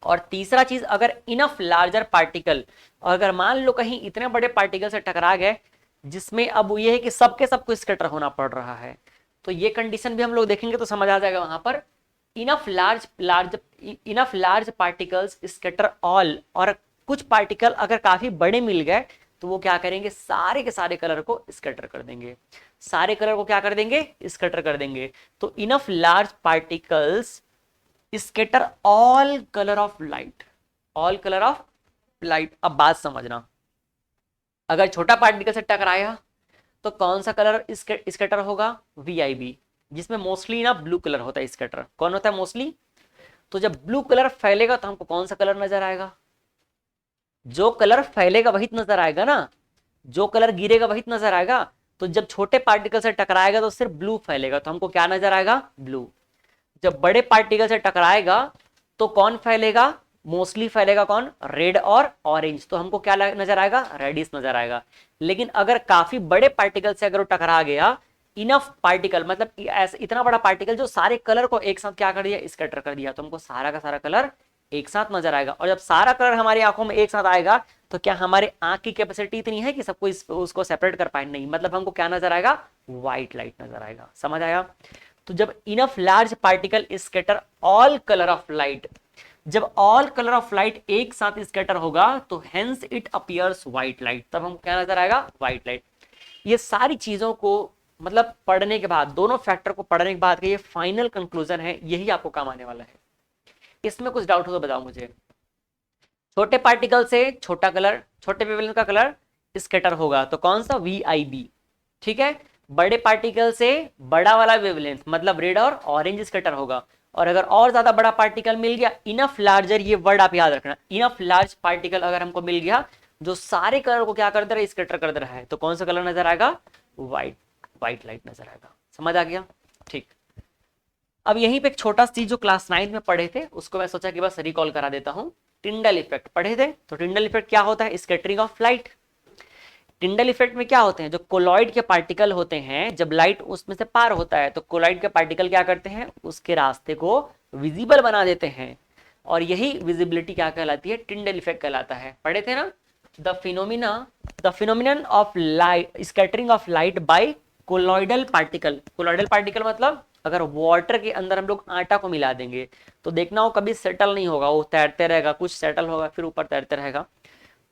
और तीसरा चीज, अगर इनफ लार्जर पार्टिकल, अगर मान लो कहीं इतने बड़े पार्टिकल से टकरा गए जिसमें अब ये है कि सबके सबको स्कैटर होना पड़ रहा है, तो ये कंडीशन भी हम लोग देखेंगे तो समझ आ जाएगा वहां पर। Enough large particles scatter all, और कुछ पार्टिकल अगर काफी बड़े मिल गए तो वो क्या करेंगे, सारे के सारे कलर को स्कैटर कर देंगे। सारे कलर को क्या कर देंगे, स्कैटर कर देंगे। तो enough large particles scatter all colour of light, all colour of light. अब बात समझना, अगर छोटा पार्टिकल से टकराया तो कौन सा कलर स्कैटर होगा, वीआईबी, जिसमें मोस्टली ना ब्लू कलर होता है स्कैटर। कौन होता है मोस्टली, तो जब ब्लू कलर फैलेगा तो हमको कौन सा कलर नजर आएगा, जो कलर फैलेगा वही नजर आएगा ना, जो कलर गिरेगा वही नजर आएगा। तो जब छोटे पार्टिकल से टकराएगा तो सिर्फ ब्लू फैलेगा, तो हमको क्या नजर आएगा, ब्लू। जब बड़े पार्टिकल से टकराएगा तो कौन फैलेगा, मोस्टली फैलेगा कौन, रेड और ऑरेंज, तो हमको क्या नजर आएगा, रेडिश नजर आएगा। लेकिन अगर काफी बड़े पार्टिकल से अगर वो टकरा गया, इनफ पार्टिकल मतलब ऐसा इतना बड़ा पार्टिकल जो सारे कलर को एक साथ क्या कर दिया, स्कैटर कर दिया, तो हमको सारा का सारा कलर एक साथ नजर आएगा। और जब सारा कलर हमारी आंखों में एक साथ आएगा तो क्या हमारे आंख की कैपेसिटी इतनी है कि सबको उसको सेपरेट कर पाए, नहीं, मतलब हमको क्या नजर आएगा, व्हाइट लाइट नजर आएगा। समझ आया। तो जब enough large particle scatter all colour of light, जब ऑल कलर ऑफ लाइट एक साथ स्कैटर होगा तो hence it appears white light, तब हमको क्या नजर आएगा, व्हाइट लाइट। ये सारी चीजों को मतलब पढ़ने के बाद, दोनों फैक्टर को पढ़ने के बाद ये फाइनल कंक्लूजन है, यही आपको काम आने वाला है। इसमें कुछ डाउट हो तो बताओ मुझे। छोटे पार्टिकल से छोटा कलर, छोटे वेवलेंथ का कलर स्कैटर होगा तो कौन सा, वीआईबी, ठीक है। बड़े पार्टिकल से बड़ा वाला वेवलेंथ मतलब रेड और ऑरेंज स्कैटर होगा। और अगर और ज्यादा बड़ा पार्टिकल मिल गया, इनफ लार्जर, ये वर्ड आप याद रखना, इनफ लार्ज पार्टिकल अगर हमको मिल गया जो सारे कलर को क्या कर दे रहा है, स्कैटर कर दे रहा है, तो कौन सा कलर नजर आएगा, व्हाइट लाइट नजर आएगा। समझ आ गया, ठीक। अब यहीं पे एक छोटा सी जो क्लास 9 में पढ़े थे उसको मैं सोचा कि बस रिकॉल करा देता हूं। टिंडल इफेक्ट पढ़े थे, तो टिंडल इफेक्ट क्या होता है, scattering of light. Tyndall effect में क्या होते हैं, जो कोलॉइड के पार्टिकल होते हैं, जब लाइट उसमें से पार होता है तो कोलॉइड के पार्टिकल क्या करते हैं, उसके रास्ते को विजिबल बना देते हैं। और यही विजिबिलिटी क्या कहलाती है, टिंडल इफेक्ट कहलाता है। पढ़े थे ना, the phenomenon of light, scattering of light by colloidal particle. Colloidal particle मतलब अगर वाटर के अंदर हम लोग आटा को मिला देंगे तो देखना वो कभी सेटल नहीं होगा, वो तैरते रहेगा, कुछ सेटल होगा फिर ऊपर तैरते रहेगा,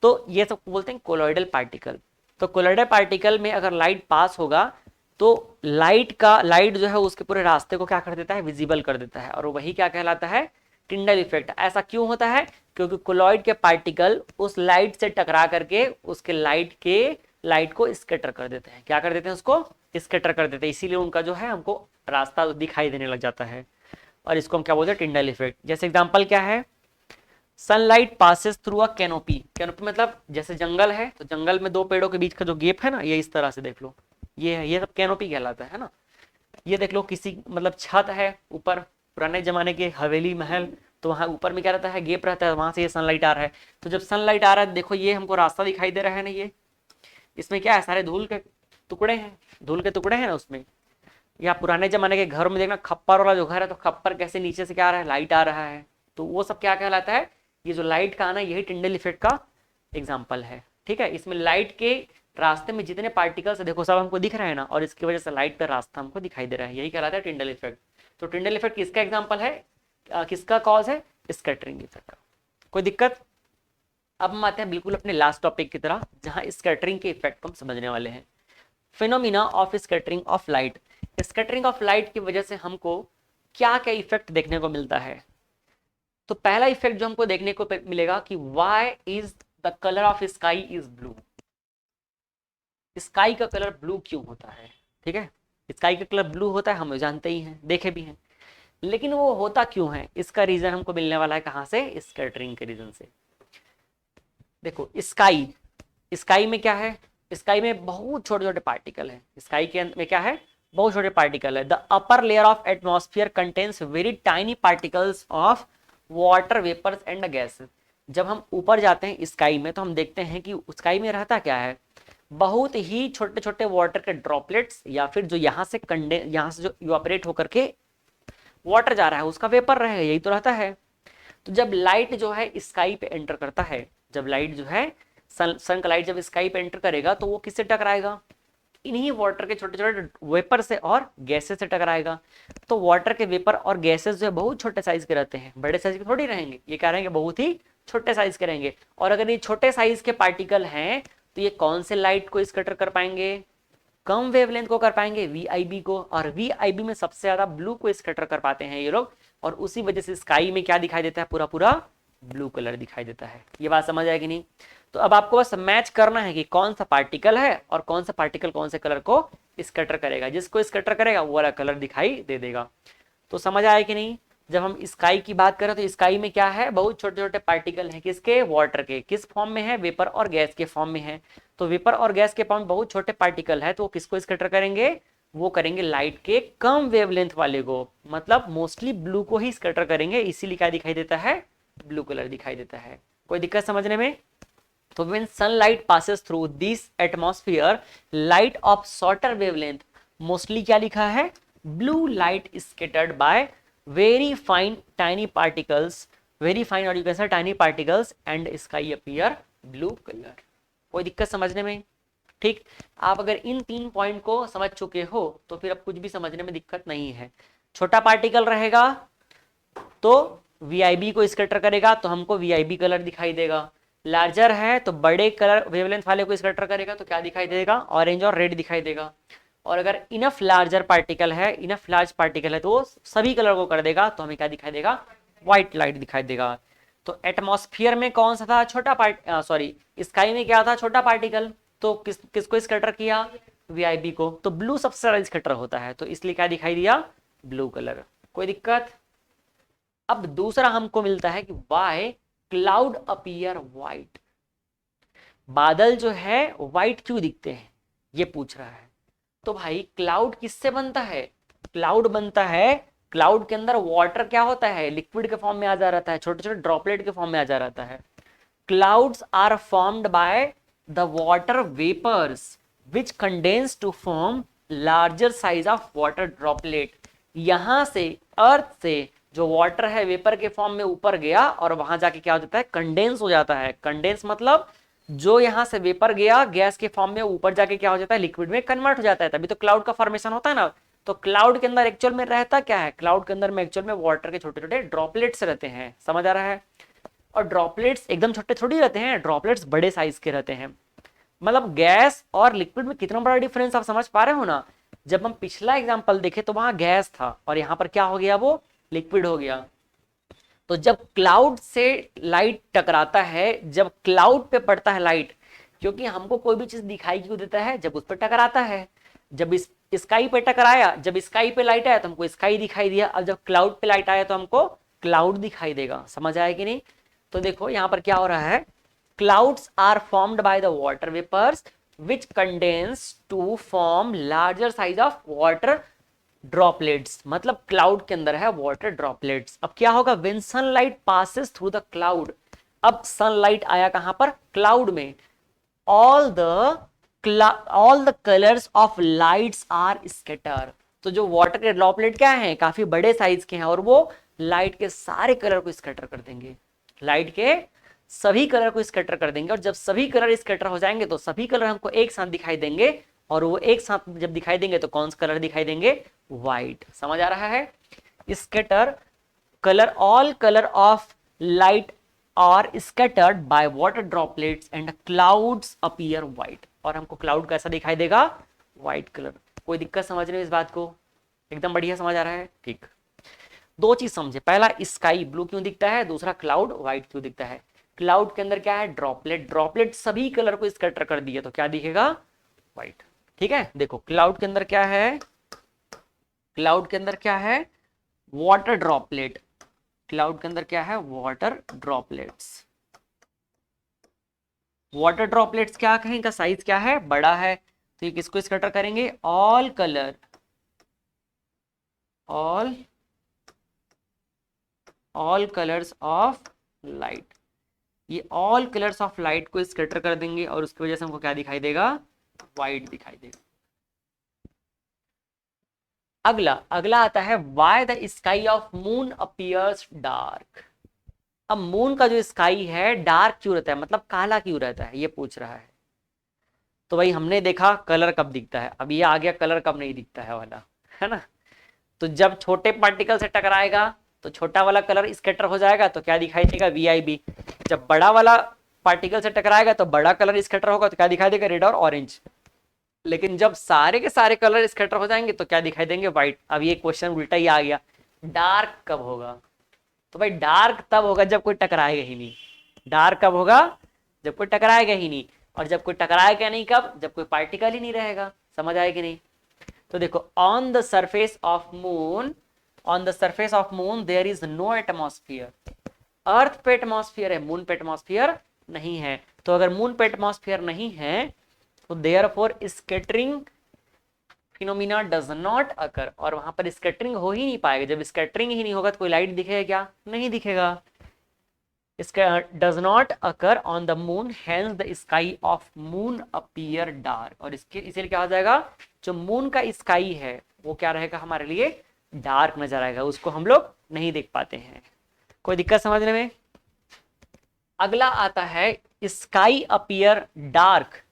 तो ये सब बोलते हैं कोलॉइडल पार्टिकल। तो कोलॉइडल पार्टिकल में अगर लाइट पास होगा तो लाइट जो है उसके पूरे रास्ते को क्या कर देता है, विजिबल कर देता है, और वही क्या कहलाता है, टिंडल इफेक्ट। ऐसा क्यों होता है, क्योंकि कोलॉइड के पार्टिकल उस लाइट से टकरा करके उसके लाइट को स्कैटर कर देते हैं। क्या कर देते हैं, उसको स्कैटर कर देते हैं, इसीलिए उनका जो है हमको रास्ता दिखाई देने लग जाता है, और इसको हम क्या बोलते हैं, टिंडल इफेक्ट। जैसे एग्जांपल क्या है, sunlight passes through a canopy. Canopy मतलब जैसे जंगल है तो जंगल में दो पेड़ों के बीच का जो गैप है ना, ये इस तरह से देख लो, ये सब कैनोपी कहलाता है ना। ये देख लो किसी मतलब छत है ऊपर, पुराने जमाने के हवेली महल, तो वहां ऊपर में क्या रहता है, गैप रहता है, वहां से ये सनलाइट आ रहा है। तो जब सनलाइट आ रहा है देखो ये हमको रास्ता दिखाई दे रहा है ना, ये इसमें क्या है, सारे धूल के टुकड़े हैं, धूल के टुकड़े हैं ना उसमें। या पुराने जमाने के घर में देखना खप्पर वाला जो घर है, तो खप्पर कैसे नीचे से क्या आ रहा है, लाइट आ रहा है, तो वो सब क्या कहलाता है, ये जो लाइट का आना यही टिंडल इफेक्ट का एग्जांपल है। ठीक है, इसमें लाइट के रास्ते में जितने पार्टिकल्स देखो सब हमको दिख रहे हैं ना, और इसकी वजह से लाइट का रास्ता हमको दिखाई दे रहा है, यही कहलाता है टिंडल इफेक्ट। तो टिंडल इफेक्ट किसका एग्जांपल है, किसका कॉज है, स्कैटरिंग इफेक्ट का। कोई दिक्कत। अब हम आते हैं बिल्कुल अपने लास्ट टॉपिक की तरह, जहां स्कैटरिंग के इफेक्ट को हम समझने वाले हैं। Phenomena of scattering of light. Scattering of light की वजह से हमको क्या क्या इफेक्ट देखने को मिलता है। तो पहला इफेक्ट जो हमको देखने को मिलेगा कि why is the colour of sky is blue. Sky का कलर ब्लू क्यों होता है? ठीक है, स्काई का कलर ब्लू होता है, हम जानते ही हैं, देखे भी हैं, लेकिन वो होता क्यों है, इसका रीजन हमको मिलने वाला है कहां से? स्कैटरिंग के रीजन से। देखो स्काई, स्काई में क्या है? स्काई में बहुत छोटे छोटे पार्टिकल है। स्काई के में क्या है? बहुत छोटे पार्टिकल है। The upper layer of atmosphere contains very tiny particles of water vapours and gases. जब हम ऊपर जाते हैं स्काई में तो हम देखते हैं कि स्काई में रहता क्या है? बहुत ही छोटे छोटे वाटर के ड्रॉपलेट्स, या फिर जो यहाँ से यहाँ से जो इवापोरेट होकर के वाटर जा रहा है उसका वेपर रहेगा, यही तो रहता है। तो जब लाइट जो है स्काई पे एंटर करता है, जब लाइट जो है सन का लाइट जब स्काई पे एंटर करेगा तो वो किससे टकराएगा? इन्हीं वाटर के छोटे छोटे वेपर से और गैसेस से टकराएगा। तो वाटर के वेपर और गैसेस जो है बहुत छोटे साइज के रहते हैं, बड़े साइज के थोड़ी रहेंगे, ये कह रहे हैं कि बहुत ही छोटे साइज के रहेंगे। और अगर ये छोटे साइज के पार्टिकल हैं तो ये कौन से लाइट को स्कैटर कर पाएंगे? कम वेवलेंथ को कर पाएंगे, वीआईबी को। और वीआईबी में सबसे ज्यादा ब्लू को स्कैटर कर पाते हैं ये लोग, और उसी वजह से स्काई में क्या दिखाई देता है? पूरा पूरा ब्लू कलर दिखाई देता है। ये बात समझ आएगी नहीं? तो अब आपको बस मैच करना है कि कौन सा पार्टिकल है और कौन सा पार्टिकल कौन से कलर को स्कैटर करेगा। जिसको स्कैटर करेगा वो वाला कलर दिखाई दे देगा। तो समझ आया कि नहीं? जब हम स्काई की बात करें तो स्काई में क्या है? बहुत छोटे छोटे पार्टिकल हैं। किसके? वाटर के। किस फॉर्म में है? वेपर और गैस के फॉर्म में है। तो वेपर और गैस के फॉर्म में बहुत छोटे पार्टिकल है, तो वो किसको स्कैटर करेंगे? वो करेंगे लाइट के कम वेवलेंथ वाले को, मतलब मोस्टली ब्लू को ही स्कैटर करेंगे। इसीलिए क्या दिखाई देता है? ब्लू कलर दिखाई देता है। कोई दिक्कत समझने में? तो when sunlight passes through this atmosphere, light of shorter wavelength, mostly क्या लिखा है? Blue light is scattered by very fine tiny particles, very fine और you can say tiny particles and sky appear blue color। कोई दिक्कत समझने में? ठीक, आप अगर इन 3 पॉइंट को समझ चुके हो तो फिर अब कुछ भी समझने में दिक्कत नहीं है। छोटा पार्टिकल रहेगा तो वीआईबी को स्कैटर करेगा तो हमको वीआईबी कलर दिखाई देगा। लार्जर है तो बड़े कलर वेवलेंथ वाले को स्कैटर करेगा तो क्या दिखाई देगा? ऑरेंज और रेड दिखाई देगा। और अगर इनफ लार्जर पार्टिकल है, इनफ लार्ज पार्टिकल है तो वो सभी कलर को कर देगा, तो हमें क्या दिखाई देगा? व्हाइट लाइट दिखाई देगा। तो एटमॉस्फेयर में कौन सा था? छोटा सॉरी, स्काई में क्या था? छोटा पार्टिकल। तो किसको स्कैटर किया? वीआईबी को। तो ब्लू सबसे ज्यादा स्कैटर होता है, तो इसलिए क्या दिखाई दिया? Blue colour. कोई दिक्कत? अब दूसरा हमको मिलता है कि वाई क्लाउड अपीयर व्हाइट। बादल जो है व्हाइट क्यों दिखते हैं, ये पूछ रहा है। तो भाई क्लाउड किससे बनता है? क्लाउड बनता है, क्लाउड के अंदर वाटर क्या होता है? लिक्विड के फॉर्म में आ जा रहता है, छोटे छोटे ड्रॉपलेट के फॉर्म में आ जा रहता है। Clouds are formed by the water vapours which condense to form larger size of water droplet. यहां से अर्थ से जो वाटर है वेपर के फॉर्म में ऊपर गया और वहां जाके क्या हो जाता है? कंडेंस हो जाता है। कंडेंस मतलब जो यहां से वेपर गया गैस के फॉर्म में, ऊपर जाके क्या हो जाता है? लिक्विड में कन्वर्ट हो जाता है, तभी तो क्लाउड का फॉर्मेशन होता है ना। तो क्लाउड के अंदर एक्चुअल में रहता क्या है? क्लाउड के अंदर में एक्चुअल में वाटर के छोटे छोटे ड्रॉपलेट्स रहते हैं। समझ आ रहा है? और ड्रॉपलेट्स एकदम छोटे थोड़ी रहते हैं, ड्रॉपलेट्स बड़े साइज के रहते हैं। मतलब गैस और लिक्विड में कितना बड़ा डिफरेंस आप समझ पा रहे हो ना। जब हम पिछला एग्जांपल देखे तो वहां गैस था और यहाँ पर क्या हो गया? वो लिक्विड हो गया। तो जब क्लाउड से लाइट टकराता है, जब क्लाउड पे पड़ता है लाइट, क्योंकि हमको कोई भी चीज दिखाई क्यों देता है? जब उस पर टकराता है। जब इस स्काई पे टकराया, जब स्काई पे लाइट आया तो हमको स्काई दिखाई दिया, अब जब क्लाउड पे लाइट आया तो हमको क्लाउड दिखाई देगा। समझ आया कि नहीं? तो देखो यहाँ पर क्या हो रहा है? Clouds are formed by the water vapours which condense to form larger size of water droplets. मतलब क्लाउड के अंदर है वाटर ड्रॉपलेट्स। अब क्या होगा? When sunlight passes through the cloud. अब सनलाइट आया कहां पर? क्लाउड में। All the colours of lights are scatter. तो जो वाटर के ड्रॉपलेट क्या हैं? काफी बड़े साइज के हैं और वो लाइट के सारे कलर को स्कैटर कर देंगे। लाइट के सभी कलर को स्कैटर कर देंगे, और जब सभी कलर स्कैटर हो जाएंगे तो सभी कलर हमको एक साथ दिखाई देंगे, और वो एक साथ जब दिखाई देंगे तो कौन सा कलर दिखाई देंगे? व्हाइट। समझ आ रहा है? Scatter colour, all colour of light are scattered by water droplets and clouds appear white. और हमको क्लाउड कैसा दिखाई देगा? White colour. कोई दिक्कत समझ रहे हो इस बात को? एकदम बढ़िया समझ आ रहा है, ठीक। दो चीज समझे, पहला स्काई ब्लू क्यों दिखता है, दूसरा क्लाउड व्हाइट क्यों दिखता है। क्लाउड के अंदर क्या है, ड्रॉपलेट, ड्रॉपलेट सभी कलर को स्कैटर कर दिए तो क्या दिखेगा, व्हाइट। ठीक है, देखो क्लाउड के अंदर क्या है, क्लाउड के अंदर क्या है, वाटर ड्रॉपलेट। क्लाउड के अंदर क्या है, वाटर ड्रॉपलेट्स। वाटर ड्रॉपलेट्स क्या है, इनका साइज क्या है, बड़ा है, तो ये किसको स्कैटर करेंगे, all colour, all colours of light. ये ऑल कलर्स ऑफ लाइट को स्कैटर कर देंगे और उसकी वजह से हमको क्या दिखाई देगा, व्हाइट दिखाई देगा। अगला अगला आता है, why the sky of moon appears dark. अब मून का जो स्काई है डार्क क्यों रहता है, मतलब काला क्यों रहता है, ये पूछ रहा है। तो भाई हमने देखा कलर कब दिखता है, अब ये आ गया कलर कब नहीं दिखता है वाला, है ना। तो जब छोटे पार्टिकल से टकराएगा तो छोटा वाला कलर स्कैटर हो जाएगा तो क्या दिखाई देगा, VIB। जब बड़ा वाला पार्टिकल से टकराएगा तो बड़ा कलर स्कैटर होगा तो क्या दिखाई देगा, रेड और ऑरेंज। लेकिन जब सारे के सारे कलर स्कैटर हो जाएंगे तो क्या दिखाई देंगे, व्हाइट। अब ये क्वेश्चन उल्टा ही आ गया, डार्क कब होगा, तो भाई डार्क तब होगा जब कोई टकराएगा ही नहीं। डार्क कब होगा, जब कोई टकराएगा ही नहीं। और जब कोई टकराएगा नहीं कब, जब कोई पार्टिकल ही नहीं रहेगा। समझ आएगी नहीं। तो देखो, on the surface of moon, on the surface of moon there is no atmosphere. Earth पे एटमॉस्फेयर है, मून पे एटमॉस्फेयर नहीं है। तो अगर मून पे एटमॉस्फेयर नहीं है तो therefore scattering phenomena does not occur, और वहां पर स्कैटरिंग हो ही नहीं पाएगा। जब स्कैटरिंग ही नहीं होगा तो कोई लाइट दिखेगा क्या, नहीं दिखेगा। इसका does not occur on the moon, hence the sky of moon appear dark. और इसके इसीलिए क्या हो जाएगा, जो मून का स्काई है वो क्या रहेगा, हमारे लिए डार्क नजर आएगा, उसको हम लोग नहीं देख पाते हैं। कोई दिक्कत समझने में। अगला आता है, sky appear dark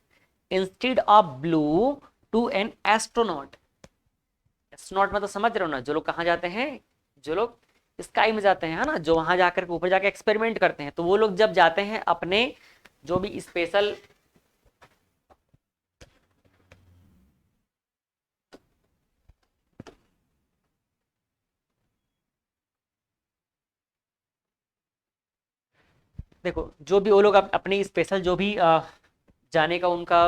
instead of blue to an astronaut. Astronaut मतलब समझ रहे हो ना, जो लोग कहाँ जाते हैं, जो लोग स्काई में जाते हैं, है ना, जो वहां जाकर ऊपर जाकर एक्सपेरिमेंट करते हैं। तो वो लोग जब जाते हैं अपने जो भी स्पेशल देखो, जो भी वो लोग अपनी स्पेशल जो भी जाने का उनका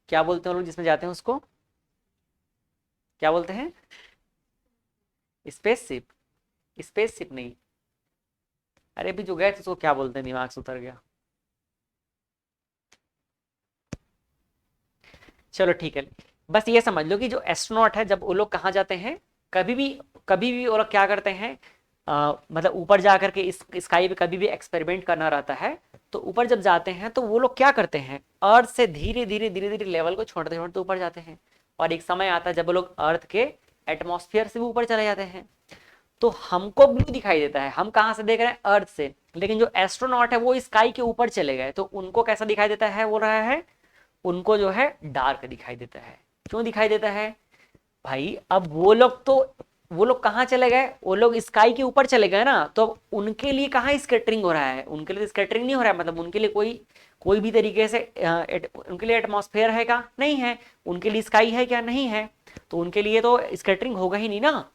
क्या बोलते हैं वो लोग जिसमें जाते हैं उसको क्या बोलते हैं, स्पेसशिप। स्पेसशिप नहीं, अरे अभी जो गए थे उसको क्या बोलते हैं, दिमाग से उतर गया। चलो ठीक है, बस ये समझ लो कि जो एस्ट्रोनॉट है जब वो लोग कहाँ जाते हैं, कभी भी कभी भी वो लोग क्या करते हैं, मतलब ऊपर जा करके इस स्काई पे कभी भी एक्सपेरिमेंट करना रहता है। तो ऊपर जब जाते हैं तो वो लोग क्या करते हैं, अर्थ से धीरे धीरे धीरे धीरे लेवल को छोड़ते छोड़ते ऊपर जाते हैं। और एक समय आता है जब वो लोग अर्थ के एटमॉस्फेयर से भी ऊपर चले जाते हैं। तो हमको ब्लू दिखाई देता है, हम कहाँ से देख रहे हैं, अर्थ से। लेकिन जो एस्ट्रोनॉट है वो स्काई के ऊपर चले गए तो उनको कैसा दिखाई देता है, वो रहा है, उनको जो है डार्क दिखाई देता है। क्यों दिखाई देता है भाई, अब वो लोग कहाँ चले गए, वो लोग स्काई के ऊपर चले गए ना, तो उनके लिए कहाँ स्कैटरिंग हो रहा है, उनके लिए स्कैटरिंग नहीं हो रहा है, मतलब उनके लिए कोई भी तरीके से उनके लिए एटमॉस्फेयर है क्या, नहीं है। उनके लिए स्काई है क्या, नहीं है। तो उनके लिए तो स्कैटरिंग होगा ही नहीं ना।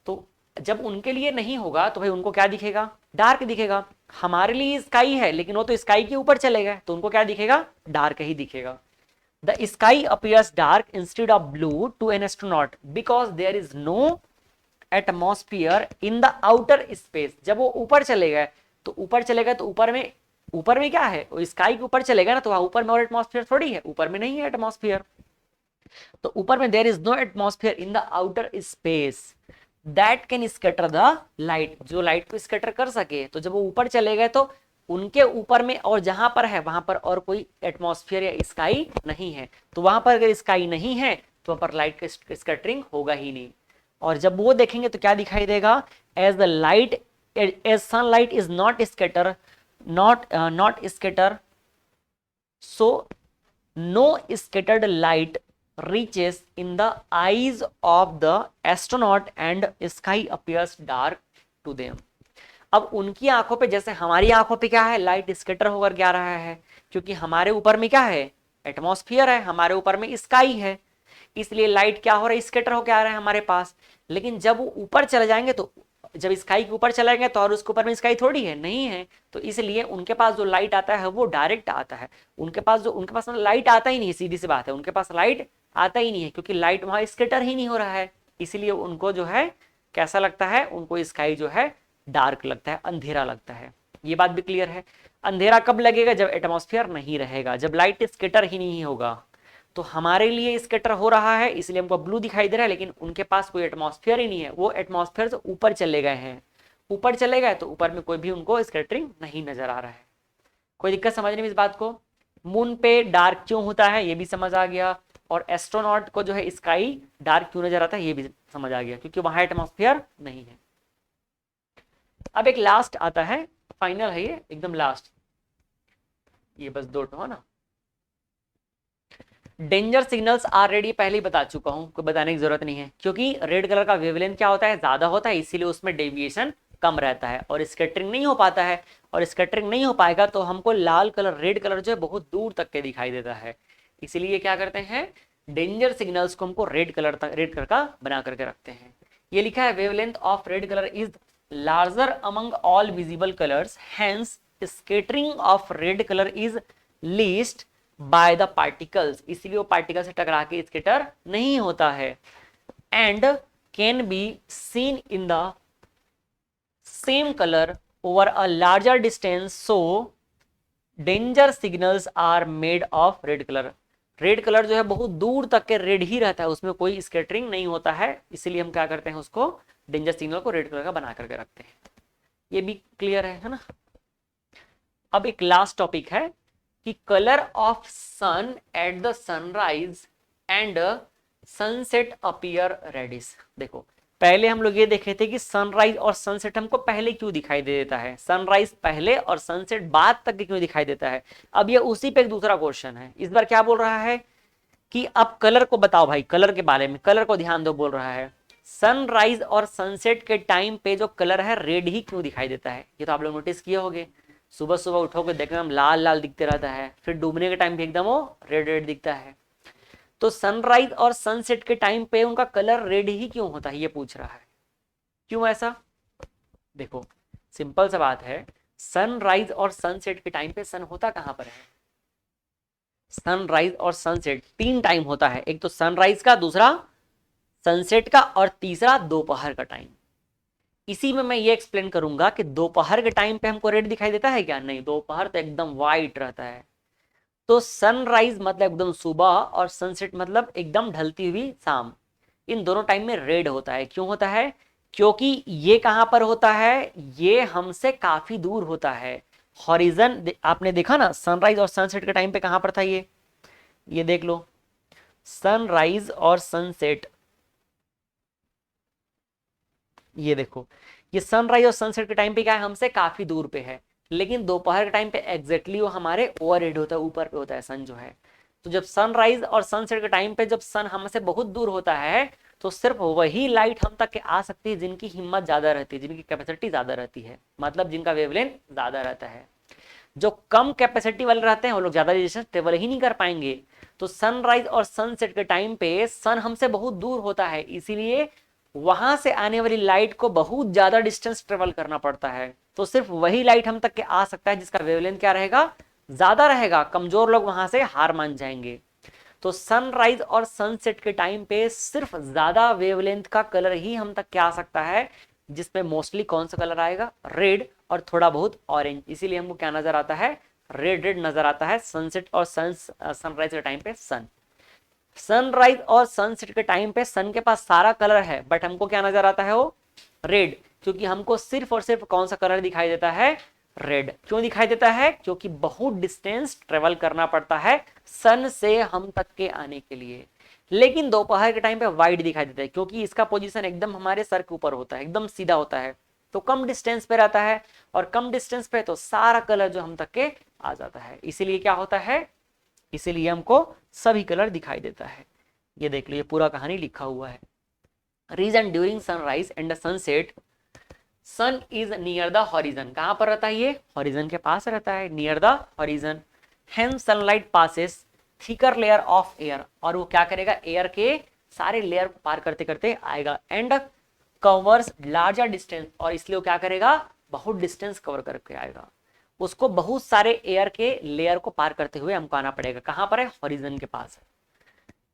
तो जब उनके लिए नहीं होगा तो भाई उनको क्या दिखेगा, डार्क दिखेगा। हमारे लिए स्काई है लेकिन वो तो स्काई के ऊपर चले गए तो उनको क्या दिखेगा, डार्क ही दिखेगा। The sky appears dark instead of blue to an astronaut because there is no atmosphere in the outer space. जब वो ऊपर चले गए तो ऊपर में क्या है, वो स्काई के ऊपर चले गए ना, तो वहां ऊपर में और एटमॉस्फेयर थोड़ी है, ऊपर में नहीं है एटमॉस्फेयर। तो ऊपर में there is no atmosphere in the outer space that can scatter the light, जो लाइट को स्कैटर कर सके। तो जब वो ऊपर चले गए तो उनके ऊपर में और जहां पर है वहां पर और कोई एटमॉस्फेयर या स्काई नहीं है। तो वहां पर अगर स्काई नहीं है तो वहां पर लाइट का स्कैटरिंग होगा ही नहीं। और जब वो देखेंगे तो क्या दिखाई देगा, as the light as sunlight is not scatter, not scatter, so no scattered light reaches in the eyes of the astronaut and sky appears dark to them। अब उनकी आंखों पे, जैसे हमारी आंखों पे क्या है, लाइट स्कैटर होकर क्या रहा है, क्योंकि हमारे ऊपर में क्या है, एटमॉस्फेयर है, हमारे ऊपर में स्काई है, इसलिए लाइट क्या हो रहा है, स्कैटर होकर आ रहा है हमारे पास। लेकिन जब वो ऊपर चले जाएंगे तो, जब स्काई के ऊपर चले जाएंगे तो और उसके ऊपर में स्काई थोड़ी है, नहीं है, तो इसलिए उनके पास जो लाइट आता है वो डायरेक्ट आता है। उनके पास लाइट आता ही नहीं, सीधी सी बात है, उनके पास लाइट आता ही नहीं है, क्योंकि लाइट वहां स्कैटर ही नहीं हो रहा है। इसलिए उनको जो है कैसा लगता है, उनको स्काई जो है डार्क लगता है, अंधेरा लगता है। ये बात भी क्लियर है। अंधेरा कब लगेगा, जब एटमॉस्फेयर नहीं रहेगा, जब लाइट स्कैटर ही नहीं होगा। तो हमारे लिए स्कैटर हो रहा है इसलिए हमको ब्लू दिखाई दे रहा है, लेकिन उनके पास कोई एटमॉस्फेयर ही नहीं है, वो एटमॉस्फेयर से ऊपर चले गए हैं। ऊपर चले गए तो ऊपर में कोई भी उनको स्कैटरिंग नहीं नजर आ रहा है। कोई दिक्कत समझने में इस बात को? मून पे डार्क क्यों होता है ये भी समझ आ गया, और एस्ट्रोनॉट को जो है स्काई डार्क क्यों नजर आता है ये भी समझ आ गया, क्योंकि वहां एटमॉस्फेयर नहीं है। अब एक लास्ट आता है, फाइनल है ये, एकदम लास्ट, ये बस दो है ना। डेंजर सिग्नल्स ऑलरेडी पहले ही बता चुका हूं, कोई बताने की जरूरत नहीं है, क्योंकि रेड कलर का वेवलेंथ क्या होता है, ज्यादा होता है, इसीलिए उसमें डेविएशन कम रहता है और स्कैटरिंग नहीं हो पाता है। और स्कैटरिंग नहीं हो पाएगा तो हमको लाल कलर, रेड कलर जो है बहुत दूर तक के दिखाई देता है। इसीलिए क्या करते हैं, डेंजर सिग्नल्स को हमको रेड कलर का बना करके रखते हैं। ये लिखा है wavelength of red colour is larger among all visible colours, hence scattering of red colour is least bye the particles, इसलिए वो पार्टिकल से टकरा के स्कैटर नहीं होता है। And can be seen in the same colour over a larger distance, so danger signals are made of red colour. Red colour जो है बहुत दूर तक के रेड ही रहता है, उसमें कोई स्कैटरिंग नहीं होता है, इसलिए हम क्या करते हैं, उसको डेंजर सिग्नल को रेड कलर का बना करके रखते हैं। ये भी क्लियर है ना। अब एक लास्ट टॉपिक है कि colour of sun at the sunrise and sunset appear reddish. देखो पहले हम लोग ये देखे थे कि सनराइज और सनसेट हमको पहले क्यों दिखाई दे देता है, सनराइज पहले और सनसेट बाद तक क्यों दिखाई देता है। अब ये उसी पे एक दूसरा क्वेश्चन है, इस बार क्या बोल रहा है कि अब कलर को बताओ भाई, कलर के बारे में, कलर को ध्यान दो, बोल रहा है सनराइज और सनसेट के टाइम पे जो कलर है रेड ही क्यों दिखाई देता है। ये तो आप लोग नोटिस किए होंगे, सुबह सुबह उठोगे देखना हम लाल लाल दिखते रहता है, फिर डूबने के टाइम भी एकदम वो रेड रेड दिखता है। तो सनराइज और सनसेट के टाइम पे उनका कलर रेड ही क्यों होता है, ये पूछ रहा है, क्यों ऐसा। देखो सिंपल सा बात है, सनराइज और सनसेट के टाइम पे सन होता कहां पर है, सनराइज और सनसेट तीन टाइम होता है, एक तो सनराइज का, दूसरा सनसेट का, और तीसरा दोपहर का टाइम। इसी में मैं ये एक्सप्लेन करूंगा कि दोपहर के टाइम पे हमको रेड दिखाई देता है क्या, नहीं, दोपहर तो एकदम व्हाइट रहता है। तो सनराइज मतलब एकदम सुबह और सनसेट मतलब एकदम ढलती हुई शाम, इन दोनों टाइम में रेड होता है। क्यों होता है, क्योंकि ये कहां पर होता है, ये हमसे काफी दूर होता है। हॉरिजन आपने देखा ना, सनराइज और सनसेट के टाइम पे कहां पर था ये देख लो, सनराइज और सनसेट, ये देखो, ये सनराइज और सनसेट के टाइम पे क्या है, हमसे काफी दूर पे है, लेकिन दोपहर के टाइम पे एग्जैक्टली वो हमारे ओवरहेड होता है, ऊपर पे होता है सन जो है। तो जब सनराइज और सनसेट के टाइम पे जब सन हमसे बहुत दूर होता है, तो सिर्फ वही लाइट हम तक के आ सकती है जिनकी हिम्मत ज्यादा रहती है, जिनकी कैपेसिटी ज्यादा रहती है, मतलब जिनका वेवलेंथ ज्यादा रहता है। जो कम कैपेसिटी वाले रहते हैं वो लोग ज्यादा रेडिएशन ट्रेवल ही नहीं कर पाएंगे। तो सनराइज और सनसेट के टाइम पे सन हमसे बहुत दूर होता है, इसीलिए वहां से आने वाली लाइट को बहुत ज्यादा डिस्टेंस ट्रेवल करना पड़ता है। तो सिर्फ वही लाइट हम तक के आ सकता है जिसका वेवलेंथ क्या रहेगा, ज्यादा रहेगा, कमजोर लोग वहां से हार मान जाएंगे। तो सनराइज और सनसेट के टाइम पे सिर्फ ज्यादा वेवलेंथ का कलर ही हम तक क्या आ सकता है, जिसमें मोस्टली कौन सा कलर आएगा, रेड, और थोड़ा बहुत ऑरेंज। इसीलिए हमको क्या नजर आता है, रेड रेड नजर आता है सनसेट और सनराइज के टाइम पे सन। सनराइज और सनसेट के टाइम पे सन के पास सारा कलर है, बट हमको क्या नजर आता है, वो रेड, क्योंकि हमको सिर्फ और सिर्फ कौन सा कलर दिखाई देता है, रेड। क्यों दिखाई देता है, क्योंकि बहुत डिस्टेंस ट्रेवल करना पड़ता है सन से हम तक के आने के लिए। लेकिन दोपहर के टाइम पे वाइट दिखाई देता है, क्योंकि इसका पोजीशन एकदम हमारे सर के ऊपर होता है, एकदम सीधा होता है, तो कम डिस्टेंस पे रहता है, और कम डिस्टेंस पे तो सारा कलर जो हम तक के आ जाता है। इसीलिए क्या होता है, इसीलिए हमको सभी कलर दिखाई देता है। ये देख लो, ये पूरा कहानी लिखा हुआ है। Reason during sunrise and sunset sun is near the horizon, कहां पर रहता है ये, हॉरिजन के पास रहता है, near the horizon. Hence sunlight passes thicker layer of air, और वो क्या करेगा, एयर के सारे लेयर को पार करते करते आएगा, एंड कवर्स लार्जर डिस्टेंस, और इसलिए वो क्या करेगा, बहुत डिस्टेंस कवर करके आएगा। उसको बहुत सारे एयर के लेयर को पार करते हुए हमको आना पड़ेगा, कहां पर है, हॉरिजन के पास है।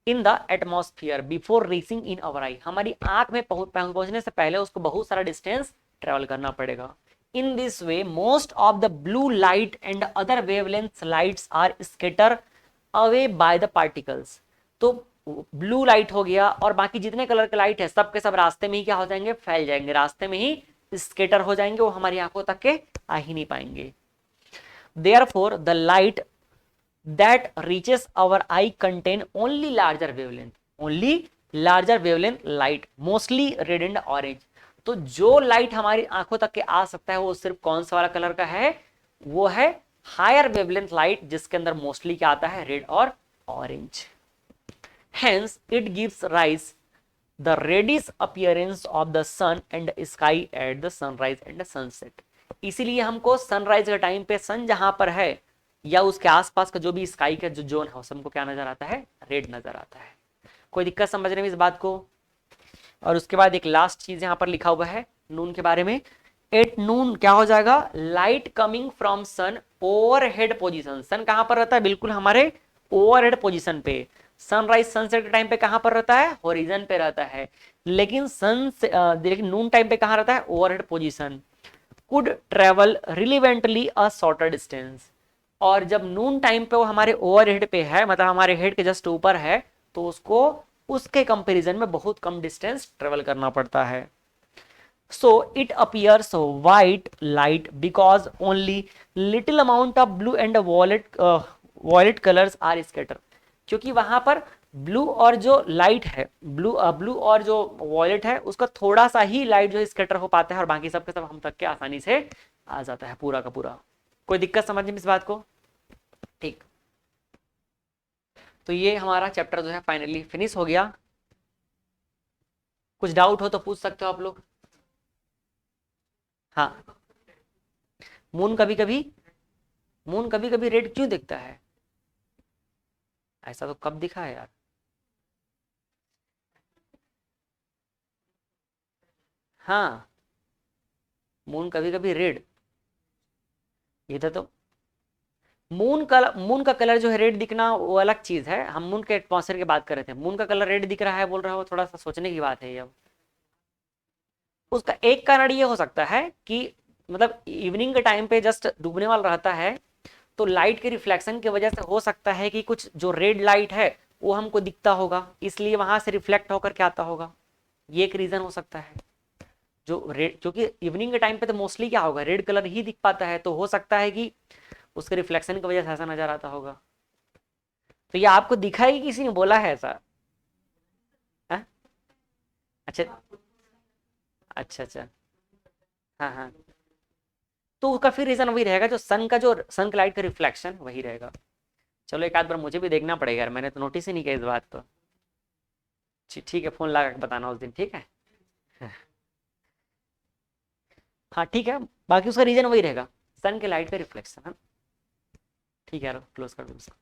In the atmosphere before reaching in our eye, हमारी आंख में पहुंचने से पहले उसको बहुत सारा डिस्टेंस ट्रेवल करना पड़ेगा। In this way most of the blue light and other wavelength lights are scatter away by the particles. तो ब्लू लाइट हो गया और बाकी जितने कलर के लाइट है सब के सब रास्ते में ही क्या हो जाएंगे, फैल जाएंगे, रास्ते में ही स्केटर हो जाएंगे, वो हमारी आंखों तक के आ ही नहीं पाएंगे। Therefore the light that reaches our eye contain only larger wavelength light, mostly red and orange। तो जो लाइट हमारी आंखों तक के आ सकता है वो सिर्फ कौन सा वाला कलर का है, वो है हायर वेवलेंथ लाइट, जिसके अंदर मोस्टली क्या आता है, रेड और orange. Hence it gives rise the reddish appearance of the sun and sky at the sunrise and sunset. इसीलिए हमको सनराइज के टाइम पे सन जहां पर है या उसके आसपास का जो भी स्काई का जो जोन है हमको क्या नजर आता है, रेड नजर आता है। कोई दिक्कत समझने में इस बात को। और उसके बाद एक लास्ट चीज यहाँ पर लिखा हुआ है नून के बारे में। एट नून क्या हो जाएगा, light coming from sun overhead position. Sun कहां पर रहता है, बिल्कुल हमारे ओवरहेड पोजीशन पे। सनराइज सनसेट के टाइम पे कहां पर रहता है, होरिजन पे रहता है, लेकिन लेकिन नून टाइम पे कहां रहता है, overhead position. Could travel relevantly a shorter distance, और जब नून टाइम पे वो हमारे ओवरहेड पे है, मतलब हमारे हेड के जस्ट ऊपर है, तो उसको उसके कंपैरिजन में बहुत कम डिस्टेंस ट्रेवल करना पड़ता है। So it appears white light because only little amount of blue and violet colours are scatter, क्योंकि वहां पर ब्लू और जो लाइट है, ब्लू और जो वॉयलेट है, उसका थोड़ा सा ही लाइट जो स्कैटर हो पाता है, और बाकी सब के सब हम तक के आसानी से आ जाता है पूरा का पूरा। कोई दिक्कत समझने में इस बात को, ठीक। तो ये हमारा चैप्टर जो है फाइनली फिनिश हो गया। कुछ डाउट हो तो पूछ सकते हो आप लोग। हाँ, मून कभी कभी मून कभी कभी रेड क्यों दिखता है, ऐसा तो कब दिखा है यार। हाँ, मून कभी कभी रेड, इधर तो मून का कलर जो है रेड दिखना वो अलग चीज है। हम मून के एटमॉस्फेयर की बात कर रहे थे, मून का कलर रेड दिख रहा है बोल रहा हो, थोड़ा सा सोचने की बात है ये। अब उसका एक कारण ये हो सकता है कि मतलब इवनिंग के टाइम पे जस्ट डूबने वाला रहता है, तो लाइट के रिफ्लेक्शन की वजह से हो सकता है कि कुछ जो रेड लाइट है वो हमको दिखता होगा, इसलिए वहां से रिफ्लेक्ट होकर के आता होगा। ये एक रीजन हो सकता है। जो रेड, क्योंकि इवनिंग के टाइम पे तो मोस्टली क्या होगा, रेड कलर ही दिख पाता है, तो हो सकता है कि उसके रिफ्लेक्शन की वजह से ऐसा नजर आता होगा। तो ये आपको दिखा ही, किसी ने बोला है ऐसा? है? अच्छा अच्छा अच्छा। हाँ हाँ, तो उसका फिर रीजन वही रहेगा, जो सन का लाइट का रिफ्लेक्शन वही रहेगा। चलो एक आध बार मुझे भी देखना पड़ेगा यार, मैंने तो नोटिस ही नहीं किया इस बात को। ठीक है, फोन लगा के बताना उस दिन, ठीक है। हाँ ठीक है, बाकी उसका रीजन वही रहेगा, सन के लाइट का रिफ्लेक्शन है। ठीक है यार, क्लोज कर दो उसको।